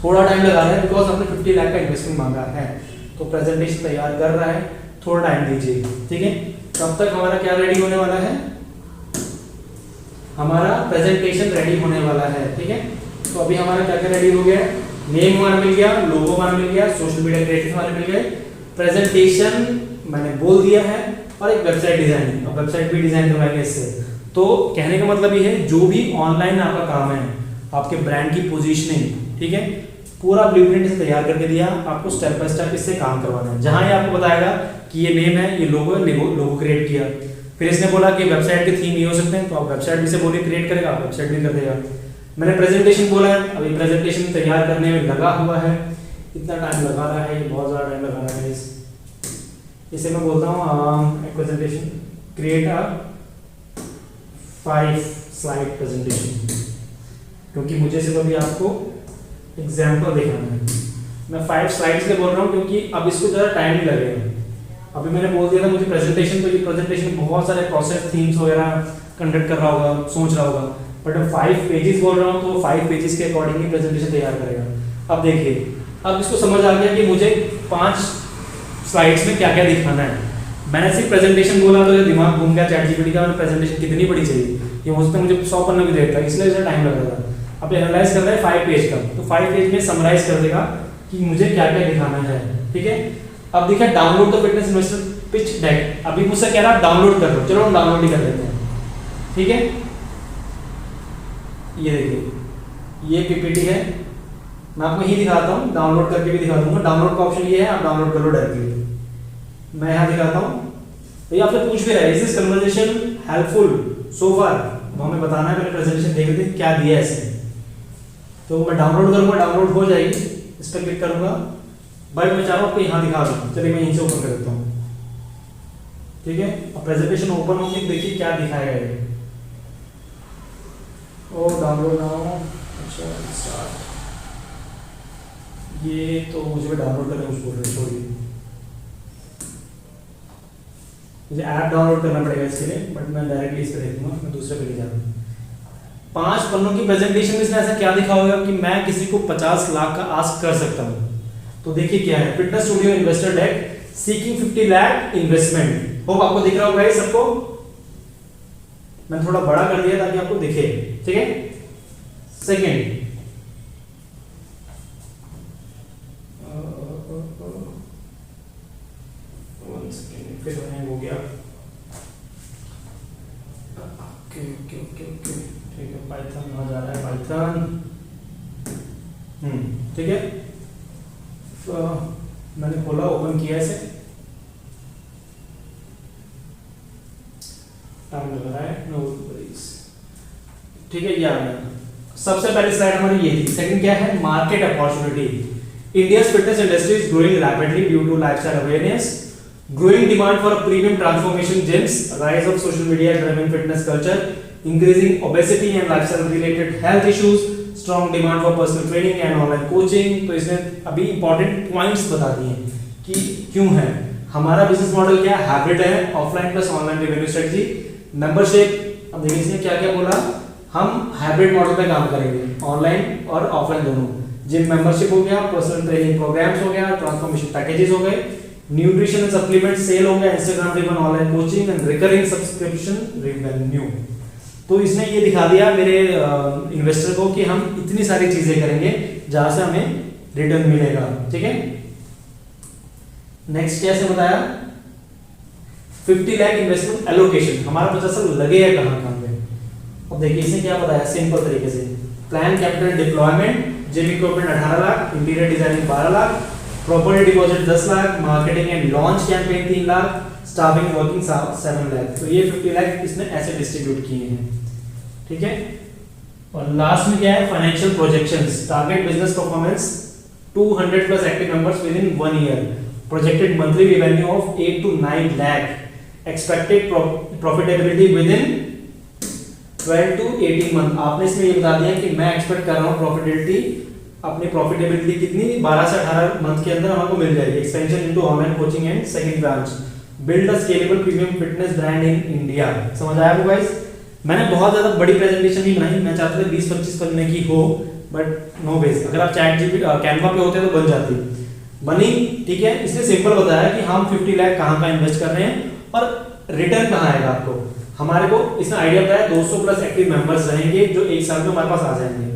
थोड़ा टाइम लगा रहा है बिकॉज आपने 50 लाख का इन्वेस्टमेंट मांगा है। तो प्रेजेंटेशन तैयार कर रहा है, थोड़ा टाइम दीजिए, ठीक है। तब तक हमारा क्या रेडी होने वाला है, हमारा प्रेजेंटेशन रेडी होने वाला है, ठीक है। तो अभी हमारा क्या क्या रेडी हो गया, नेम हमारा मिल गया, लोगो हमारा मिल गया, सोशल मीडिया क्रिएटिव हमारे मिल गए, प्रेजेंटेशन मैंने बोल दिया है, और एक वेबसाइट डिजाइन, और वेबसाइट भी डिजाइन करवाएंगे इससे। तो कहने का मतलब ये है, जो भी ऑनलाइन आपका काम है, आपके ब्रांड की पोजीशनिंग, ठीक है, पूरा ब्लूप्रिंट से तैयार करके दिया, आपको स्टेप बाय स्टेप इससे काम करवाना है। जहां ये आपको बताएगा कि ये नेम है, ये लोगो है, लोगो क्रिएट किया, फिर इसने बोला कि वेबसाइट के थीम ये हो सकते हैं, तो आप वेबसाइट भी से बोलिए क्रिएट करेगा, आप वेबसाइट भी कर देगा। मैंने प्रेजेंटेशन बोला है, अभी प्रेजेंटेशन तैयार करने में लगा हुआ है, इतना टाइम लगा रहा है, ये बहुत ज़्यादा टाइम लगा रहा है। इसे मैं बोलता हूँ presentation, create a 5 slide presentation, क्योंकि मुझे सिर्फ अभी आपको एग्जाम्पल दिखाना है। मैं 5 स्लाइड्स के बोल रहा हूँ क्योंकि अब इसको ज़्यादा टाइम नहीं लगेगा। अभी मैंने बोल दिया था मुझे प्रेजेंटेशन, तो ये प्रेजेंटेशन बहुत सारे प्रोसेस थीम्स वगैरह कंडक्ट कर रहा होगा, सोच रहा होगा, बट मैं 5 पेजेस बोल रहा हूँ तो 5 पेजेस के अकॉर्डिंग ही प्रेजेंटेशन तैयार करेगा। अब देखिए, अब इसको समझ आ गया कि मुझे 5 स्लाइड्स में क्या क्या दिखाना है। मैंने सिर्फ प्रेजेंटेशन बोला तो ये दिमाग घूम गया चैट जीपीटी का, प्रेजेंटेशन कितनी बड़ी चाहिए, ये हो सकता है मुझे 100 पन्ने भी देता है, इसलिए इतना टाइम लग रहा था। अब एनालाइज कर रहा है 5 पेज का, तो 5 पेज में समराइज कर देगा कि मुझे क्या क्या दिखाना है, ठीक है। अब देखिए, download the fitness investor pitch deck, अभी मुझसे कह रहा है डाउनलोड कर लो, चलो हम डाउनलोड ही कर लेते हैं, ठीक है। ये देखिए, ये पीपीटी है, मैं आपको यही दिखाता हूँ, डाउनलोड करके भी दिखा दूंगा। डाउनलोड का ऑप्शन ये है, आप डाउनलोड कर लो डायरेक्टली। मैं यहाँ दिखाता हूँ, तो ये आपसे पूछ भी रहा है, is this conversation helpful so far, हमें बताना है, मैंने प्रेजेंटेशन देख ली क्या दिया है इसने। तो मैं डाउनलोड करूंगा, डाउनलोड हो जाएगी, इस पर क्लिक करूंगा, बट मैं चाह रहा हूँ आपको यहाँ दिखा दूँ। चलिए मैं यहीं से ओपन कर देता हूँ, ठीक है। अब प्रेजेंटेशन ओपन होगी, देखिए क्या दिखाएगा ये। ओ डाउनलोड नाउ, अच्छा स्टार्ट। ये तो मुझे डाउनलोड करने कुछ बोल रहे हैं, छोड़िए, मुझे ऐप डाउनलोड करना पड़ेगा इसके लिए, बट मैं डायरेक्टली इस पर देखूंगा, मैं दूसरे पे ले जा रहा हूँ। 5 पन्नों की प्रेजेंटेशन में इसने ऐसा क्या दिखा होगा कि मैं किसी को 50 लाख का आस्क कर सकता हूँ। तो देखिए क्या है, fitness studio investor deck seeking 50 lakh investment. Hope आपको दिख रहा होगा ये सबको, मैं थोड़ा बड़ा कर दिया ताकि आपको दिखे, ठीक है। सेकेंड, सेकंड फिर हैंग हो गया। ओके ओके ओके ओके ठीक है, पाइथन आ जा रहा है, पाइथन ठीक है। तो मैंने खोला, ओपन किया इसे, टाइम लग रहा है, नो वरीज। ठीक है, ये आ गया। सबसे पहली स्लाइड हमारी ये थी। सेकंड क्या है, market opportunity. India's fitness industry is growing rapidly due to lifestyle awareness, growing demand for premium transformation gyms, rise of social media driven fitness culture, increasing obesity and lifestyle related health issues, strong demand for personal training and online coaching। तो इसने अभी important points बता दिए कि क्यों है। हमारा business model क्या है, हाइब्रिड है, offline plus online revenue strategy, membership. अब देखिए इसने क्या क्या बोला, हम हाइब्रिड मॉडल पे काम करेंगे, ऑनलाइन और ऑफलाइन दोनों। जिम मेंबरशिप हो गया, पर्सनल ट्रेनिंग प्रोग्राम्स हो गया, ट्रांसफॉर्मेशन पैकेजेस हो गए, न्यूट्रिशन एंड सप्लीमेंट सेल हो गया, Instagram driven online coaching and recurring subscription revenue. तो इसने ये दिखा दिया मेरे इन्वेस्टर को कि हम इतनी सारी चीजें करेंगे जहां से हमें रिटर्न मिलेगा। ठीक है, नेक्स्ट कैसे बताया, 50 लाख इन्वेस्टमेंट एलोकेशन, हमारा 50 साल लगेगा कहां पे। अब देखिए इसने क्या बताया सिंपल तरीके से, plan capital deployment, gym equipment 18 lakh, interior designing 12 lakh, property deposit 10 lakh, marketing and launch campaign 3 lakh, staffing working 7 lakh. तो ये 50 लाख इसने ऐसे डिस्ट्रीब्यूट किए हैं। ठीक है, और लास्ट में क्या है, financial projections, target business performance 200 plus active members with in 1 year, projected monthly revenue of 8 to 9 lakh, expected profitability with in 12 to 18 month. आपने इसमें ये बता दिया कि मैं एक्सपेक्ट कर रहा हूँ प्रॉफिटेबिलिटी, अपनी प्रॉफिटेबिलिटी कितनी 12 से 18 मंथ के अंदर हमको मिल जाएगी। Expansion into online coaching and second branch, build a scalable premium fitness brand in India. समझ आया आपको गाइस? मैंने बहुत ज्यादा बड़ी प्रेजेंटेशन नहीं बनाई, मैं चाहता था 20-25 पन्ने की हो, बट नो बेस, अगर आप चैट जीपीटी कैनवा पे होते तो बन जाती, बनी। ठीक है, इसने सिंपल बताया कि हम 50 लाख कहाँ इन्वेस्ट कर रहे हैं और रिटर्न कहाँ आएगा आपको। हमारे को इसने आइडिया बताया 200 प्लस एक्टिव मेंबर्स रहेंगे जो एक साल में हमारे पास आ जाएंगे।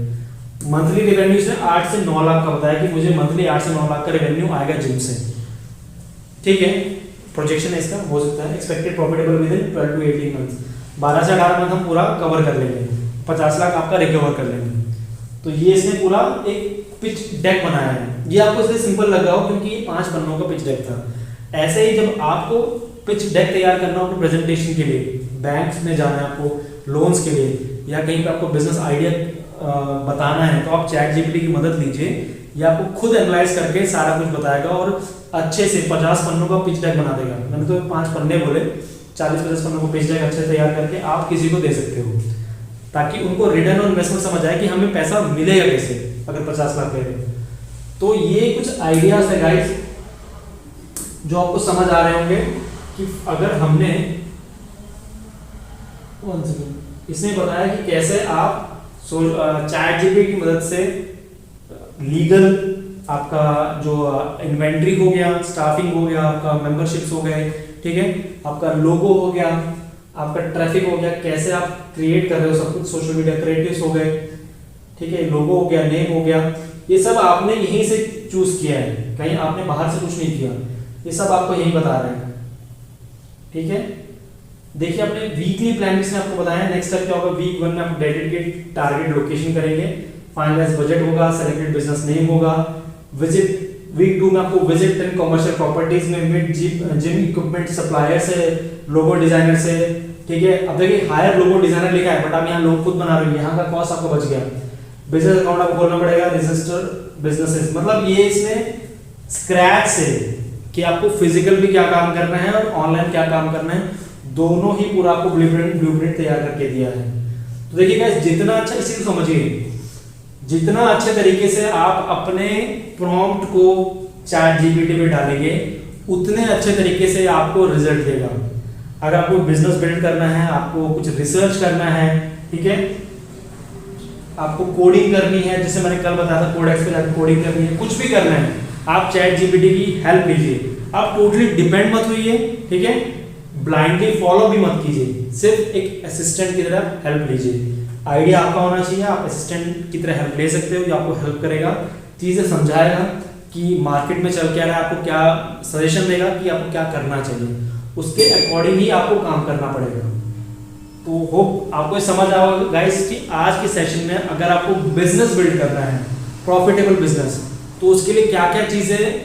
मंथली रेवेन्यू इसने 8 से 9 लाख का बताया कि मुझे मंथली 8 से 9 लाख का रेवेन्यू आएगा जिम से। ठीक है, प्रोजेक्शन है इसका, हो सकता है expected profitable with in 12 to 18 months, 12 से 18 मंथ हम पूरा कवर कर लेंगे, 50 लाख आपका रिकवर कर लेंगे। तो ये इसने पूरा एक पिच डेक बनाया है। ये आपको इसलिए सिंपल लग रहा हो क्योंकि ये 5 पन्नों का पिच डेक था। ऐसे ही जब आपको पिच डेक तैयार करना हो प्रेजेंटेशन के लिए, बैंक्स में जाना है आपको लोन्स के लिए, या कहीं पे आपको बिजनेस आइडिया बताना है, तो आप चैट जीपीटी की मदद लीजिए, ये आपको खुद एनालाइज करके सारा कुछ बताएगा और अच्छे से 50 पन्नों का पिच डेक बना देगा। मैंने तो 5 पन्ने बोले, 40-50 पन्नों का पिच डेक अच्छे से तैयार करके आप किसी को दे सकते हो, ताकि उनको रिटर्न और इन्वेस्टमेंट समझ आए कि हमें पैसा मिलेगा कैसे अगर 50 लाख दे। तो ये कुछ आइडियाज है गाइस जो आपको समझ आ रहे होंगे कि अगर हमने इसने बताया कि कैसे आप चैट जीपीटी की मदद से लीगल आपका जो इन्वेंट्री हो गया, स्टाफिंग हो गया, आपका मेंबरशिप्स हो गए, ठीक है, आपका लोगो हो गया, आपका ट्रैफिक हो गया, कैसे आप क्रिएट कर रहे हो सब कुछ, सोशल मीडिया क्रिएटिव्स हो गए, ठीक है, लोगो हो गया, नेम हो गया, ये सब आपने यहीं से चूज किया है, कहीं आपने बाहर से कुछ नहीं किया, ये सब आपको यही बता रहे हैं। ठीक है, देखिए अपने वीकली प्लान इसने आपको बताया। नेक्स्ट स्टेप क्या होगा, वीक 1 में आप डेडिकेटेड टारगेट लोकेशन करेंगे, फाइनलाइज बजट होगा, सेलेक्टेड बिजनेस नेम होगा, विजिट वीक 2 में आपको विजिट 10 कमर्शियल प्रॉपर्टीज में मीट जिम इक्विपमेंट सप्लायर से, लोगो डिजाइनर से। ठीक है, अब देखिए हायर लोगो डिजाइनर लिखा है, बट आप यहाँ लोगो खुद बना रहे हो, यहाँ का कॉस्ट आपको बच गया। बिजनेस अकाउंट आपको खोलना पड़ेगा, रजिस्टर बिजनेसेस, मतलब ये इसने स्क्रैच से कि आपको फिजिकल भी क्या काम करना है और ऑनलाइन क्या काम करना है, दोनों ही पूरा आपको ब्लूप्रिंट तैयार करके दिया है। तो देखिए गाइस, जितना अच्छा, इसी को समझिए, जितना अच्छे तरीके से आप अपने प्रॉम्प्ट को चैट जीपीटी पे डालेंगे, उतने अच्छे तरीके से आपको रिजल्ट देगा। अगर आपको बिजनेस बिल्ड करना है, आपको कुछ रिसर्च करना है, ठीक है, आपको कोडिंग करनी है, जैसे मैंने कल बताया था कोडेक्स पे जाकर कोडिंग करनी है, कुछ भी करना है, आप चैट जीपीटी की हेल्प लीजिए। आप टोटली डिपेंड मत होइए, ठीक है, ब्लाइंडली फॉलो भी मत कीजिए, सिर्फ एक असिस्टेंट की तरह हेल्प लीजिए। आइडिया आपका होना चाहिए, आप असिस्टेंट की तरह हेल्प ले सकते हो, जो आपको हेल्प करेगा, चीजें समझाएगा कि मार्केट में चल क्या रहा है, आपको क्या सजेशन देगा कि आपको क्या करना चाहिए, उसके अकॉर्डिंग ही आपको काम करना पड़ेगा। तो होप आपको ये समझ आओ गाइस कि आज के सेशन में अगर आपको बिजनेस बिल्ड करना है, प्रॉफिटेबल बिजनेस, तो उसके लिए क्या क्या चीज़ें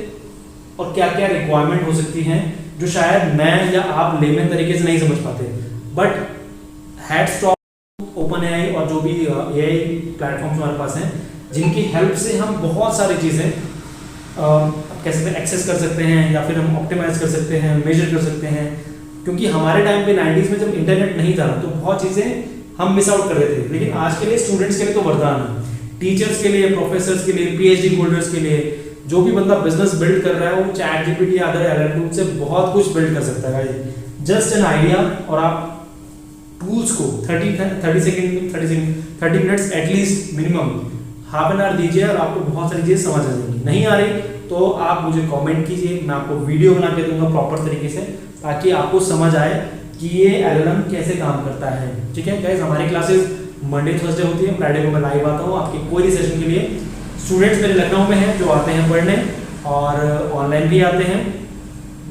और क्या क्या रिक्वायरमेंट हो सकती हैं जो शायद मैं या आप लेमन तरीके से नहीं समझ पाते। But hats off open AI और जो भी एआई प्लेटफॉर्म्स हमारे पास हैं, जिनकी हेल्प से हम बहुत सारी चीज़ें कैसे एक्सेस कर सकते हैं या फिर हम ऑप्टिमाइज कर सकते हैं, मेजर कर सकते हैं। क्योंकि हमारे टाइम पे 90s में जब इंटरनेट नहीं था तो बहुत चीज़ें हम मिस आउट कर रहे थे, लेकिन आज के लिए स्टूडेंट्स के लिए तो वरदान है, टीचर्स के लिए, प्रोफेसर्स के लिए, पीएचडी होल्डर्स के लिए, जो भी बंदा बिजनेस बिल्ड कर रहा है वो चैट जीपीटी या अदर एलएलएम टूल से बहुत कुछ बिल्ड कर सकता है। जस्ट एन आइडिया, और आप टूल्स को 30 minutes at least minimum half an hour दीजिए और आपको बहुत सारी चीज़ें समझ आ जाएंगी। नहीं आ रही तो आप मुझे कमेंट कीजिए, मैं आपको वीडियो बना के दूंगा प्रॉपर तरीके से, ताकि आपको समझ आए कि ये एलएलएम कैसे काम करता है। ठीक है गाइस, हमारी क्लासेस मंडे थर्सडे होती है, फ्राइडे को मैं लाइव आता हूँ आपकी कोई सेशन के लिए। स्टूडेंट्स मेरे लखनऊ में हैं जो आते हैं पढ़ने, और ऑनलाइन भी आते हैं।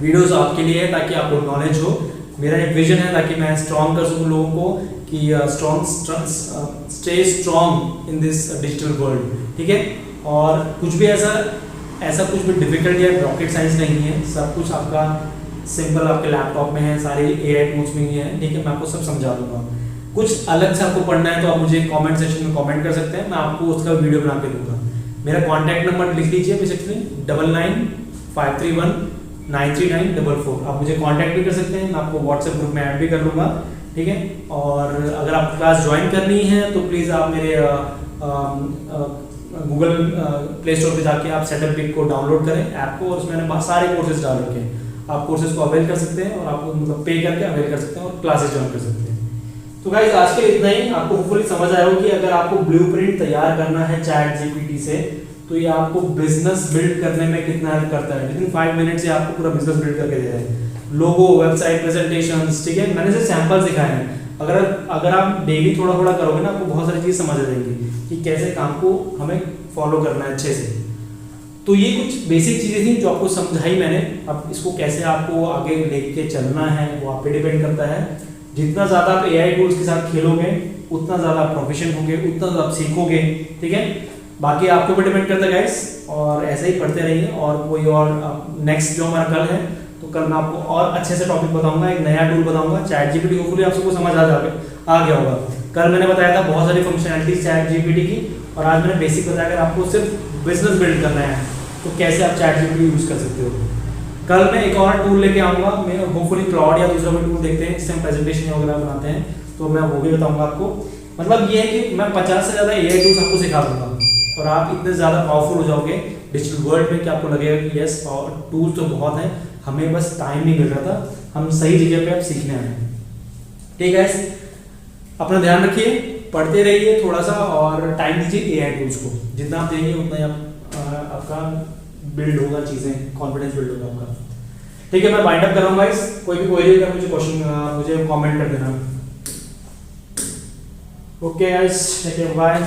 वीडियोस आपके लिए है ताकि आपको नॉलेज हो। मेरा एक विजन है ताकि मैं स्ट्रॉन्ग कर सकूँ लोगों को कि stay strong in this digital world. ठीक है, और कुछ भी ऐसा कुछ भी डिफिकल्ट या रॉकेट साइंस नहीं है, सब कुछ आपका सिंपल आपके लैपटॉप में है, सारे एआई टूल्स में ही है। ठीक है, मैं आपको सब समझा दूंगा। कुछ अलग से आपको पढ़ना है तो आप मुझे कमेंट सेक्शन में कमेंट कर सकते हैं, मैं आपको उसका वीडियो बना के दूंगा। मेरा कॉन्टैक्ट नंबर लिख लीजिए बेसिकली 9953193944। आप मुझे कॉन्टैक्ट भी कर सकते हैं, मैं आपको व्हाट्सएप ग्रुप में ऐड भी कर लूँगा। ठीक है, और अगर आपको क्लास ज्वाइन करनी है तो प्लीज़ आप मेरे गूगल प्ले स्टोर पे जाके आप सेटअप किट को डाउनलोड करें ऐप को, और उसमें मैंने बहुत सारे कोर्सेज डाल रखे हैं। आप कोर्सेज को अवेल कर सकते हैं और आपको मतलब पे करके अवेल कर सकते हैं और क्लासेस ज्वाइन कर सकते हैं। तो गाइस आज के लिए इतना ही। आपको होपफुली समझ आया हो कि अगर आपको ब्लूप्रिंट तैयार करना है चैट जीपीटी से, तो ये आपको बिजनेस बिल्ड करने में कितना हेल्प करता है। विदिन 5 मिनट से आपको पूरा बिजनेस बिल्ड करके दे रहा है, लोगो, वेबसाइट, प्रेजेंटेशंस। ठीक है, मैंने सिर्फ सैंपल दिखाए हैं। अगर आप डेली थोड़ा थोड़ा करोगे ना, आपको बहुत सारी चीज़ समझ आ जाएंगी कि कैसे काम को हमें फॉलो करना है अच्छे से। तो ये कुछ बेसिक चीज़ें थी जो आपको समझाई मैंने। अब इसको कैसे आपको आगे लेके चलना है वो आप पे डिपेंड करता है। जितना ज़्यादा आप एआई टूल्स के साथ खेलोगे उतना ज़्यादा प्रोफेशन होंगे, उतना ज़्यादा आप सीखोगे। ठीक है, बाकी आपके ऊपर डिपेंड करता है गाइस, और ऐसे ही पढ़ते रहिए। और कोई और नेक्स्ट जो हमारा कल है, तो कल मैं आपको और अच्छे से टॉपिक बताऊंगा, एक नया टूल बताऊंगा चैट जीपीटी। होपफुली आप सबको समझ आ गया होगा। कल मैंने बताया था बहुत सारी फंक्शनैलिटीज चैट जीपीटी की, और आज मैंने बेसिक बताया अगर आपको सिर्फ बिजनेस बिल्ड करना है तो कैसे आप चैट जीपीटी यूज कर सकते हो। कल मैं एक और टूल लेके आऊँगा, मैं होपफुली क्लाउड या दूसरा कोई टूल देखते हैं जिससे हम प्रेजेंटेशन वगैरह बनाते हैं, तो मैं वो भी बताऊंगा आपको। मतलब ये है कि मैं 50 से ज़्यादा एआई टूल्स आपको सिखा दूंगा, और आप इतने ज़्यादा पावरफुल हो जाओगे डिजिटल वर्ल्ड में कि आपको लगेगा कि यस टूल्स तो बहुत हैं, हमें बस टाइम नहीं मिल रहा था, हम सही जगह पे अब सीखने आए हैं। ठीक है, अपना ध्यान रखिए, पढ़ते रहिए थोड़ा सा, और टाइम दीजिए एआई टूल्स को। जितना आप देंगे उतना ही आपका बिल्ड होगा, चीज़ें कॉन्फिडेंस बिल्ड होगा आपका। ठीक है, मैं वाइंड अप कर रहा हूँ गाइस। कोई भी क्वेरी होगा मुझे कमेंट कर देना। Okay guys, take care, bye.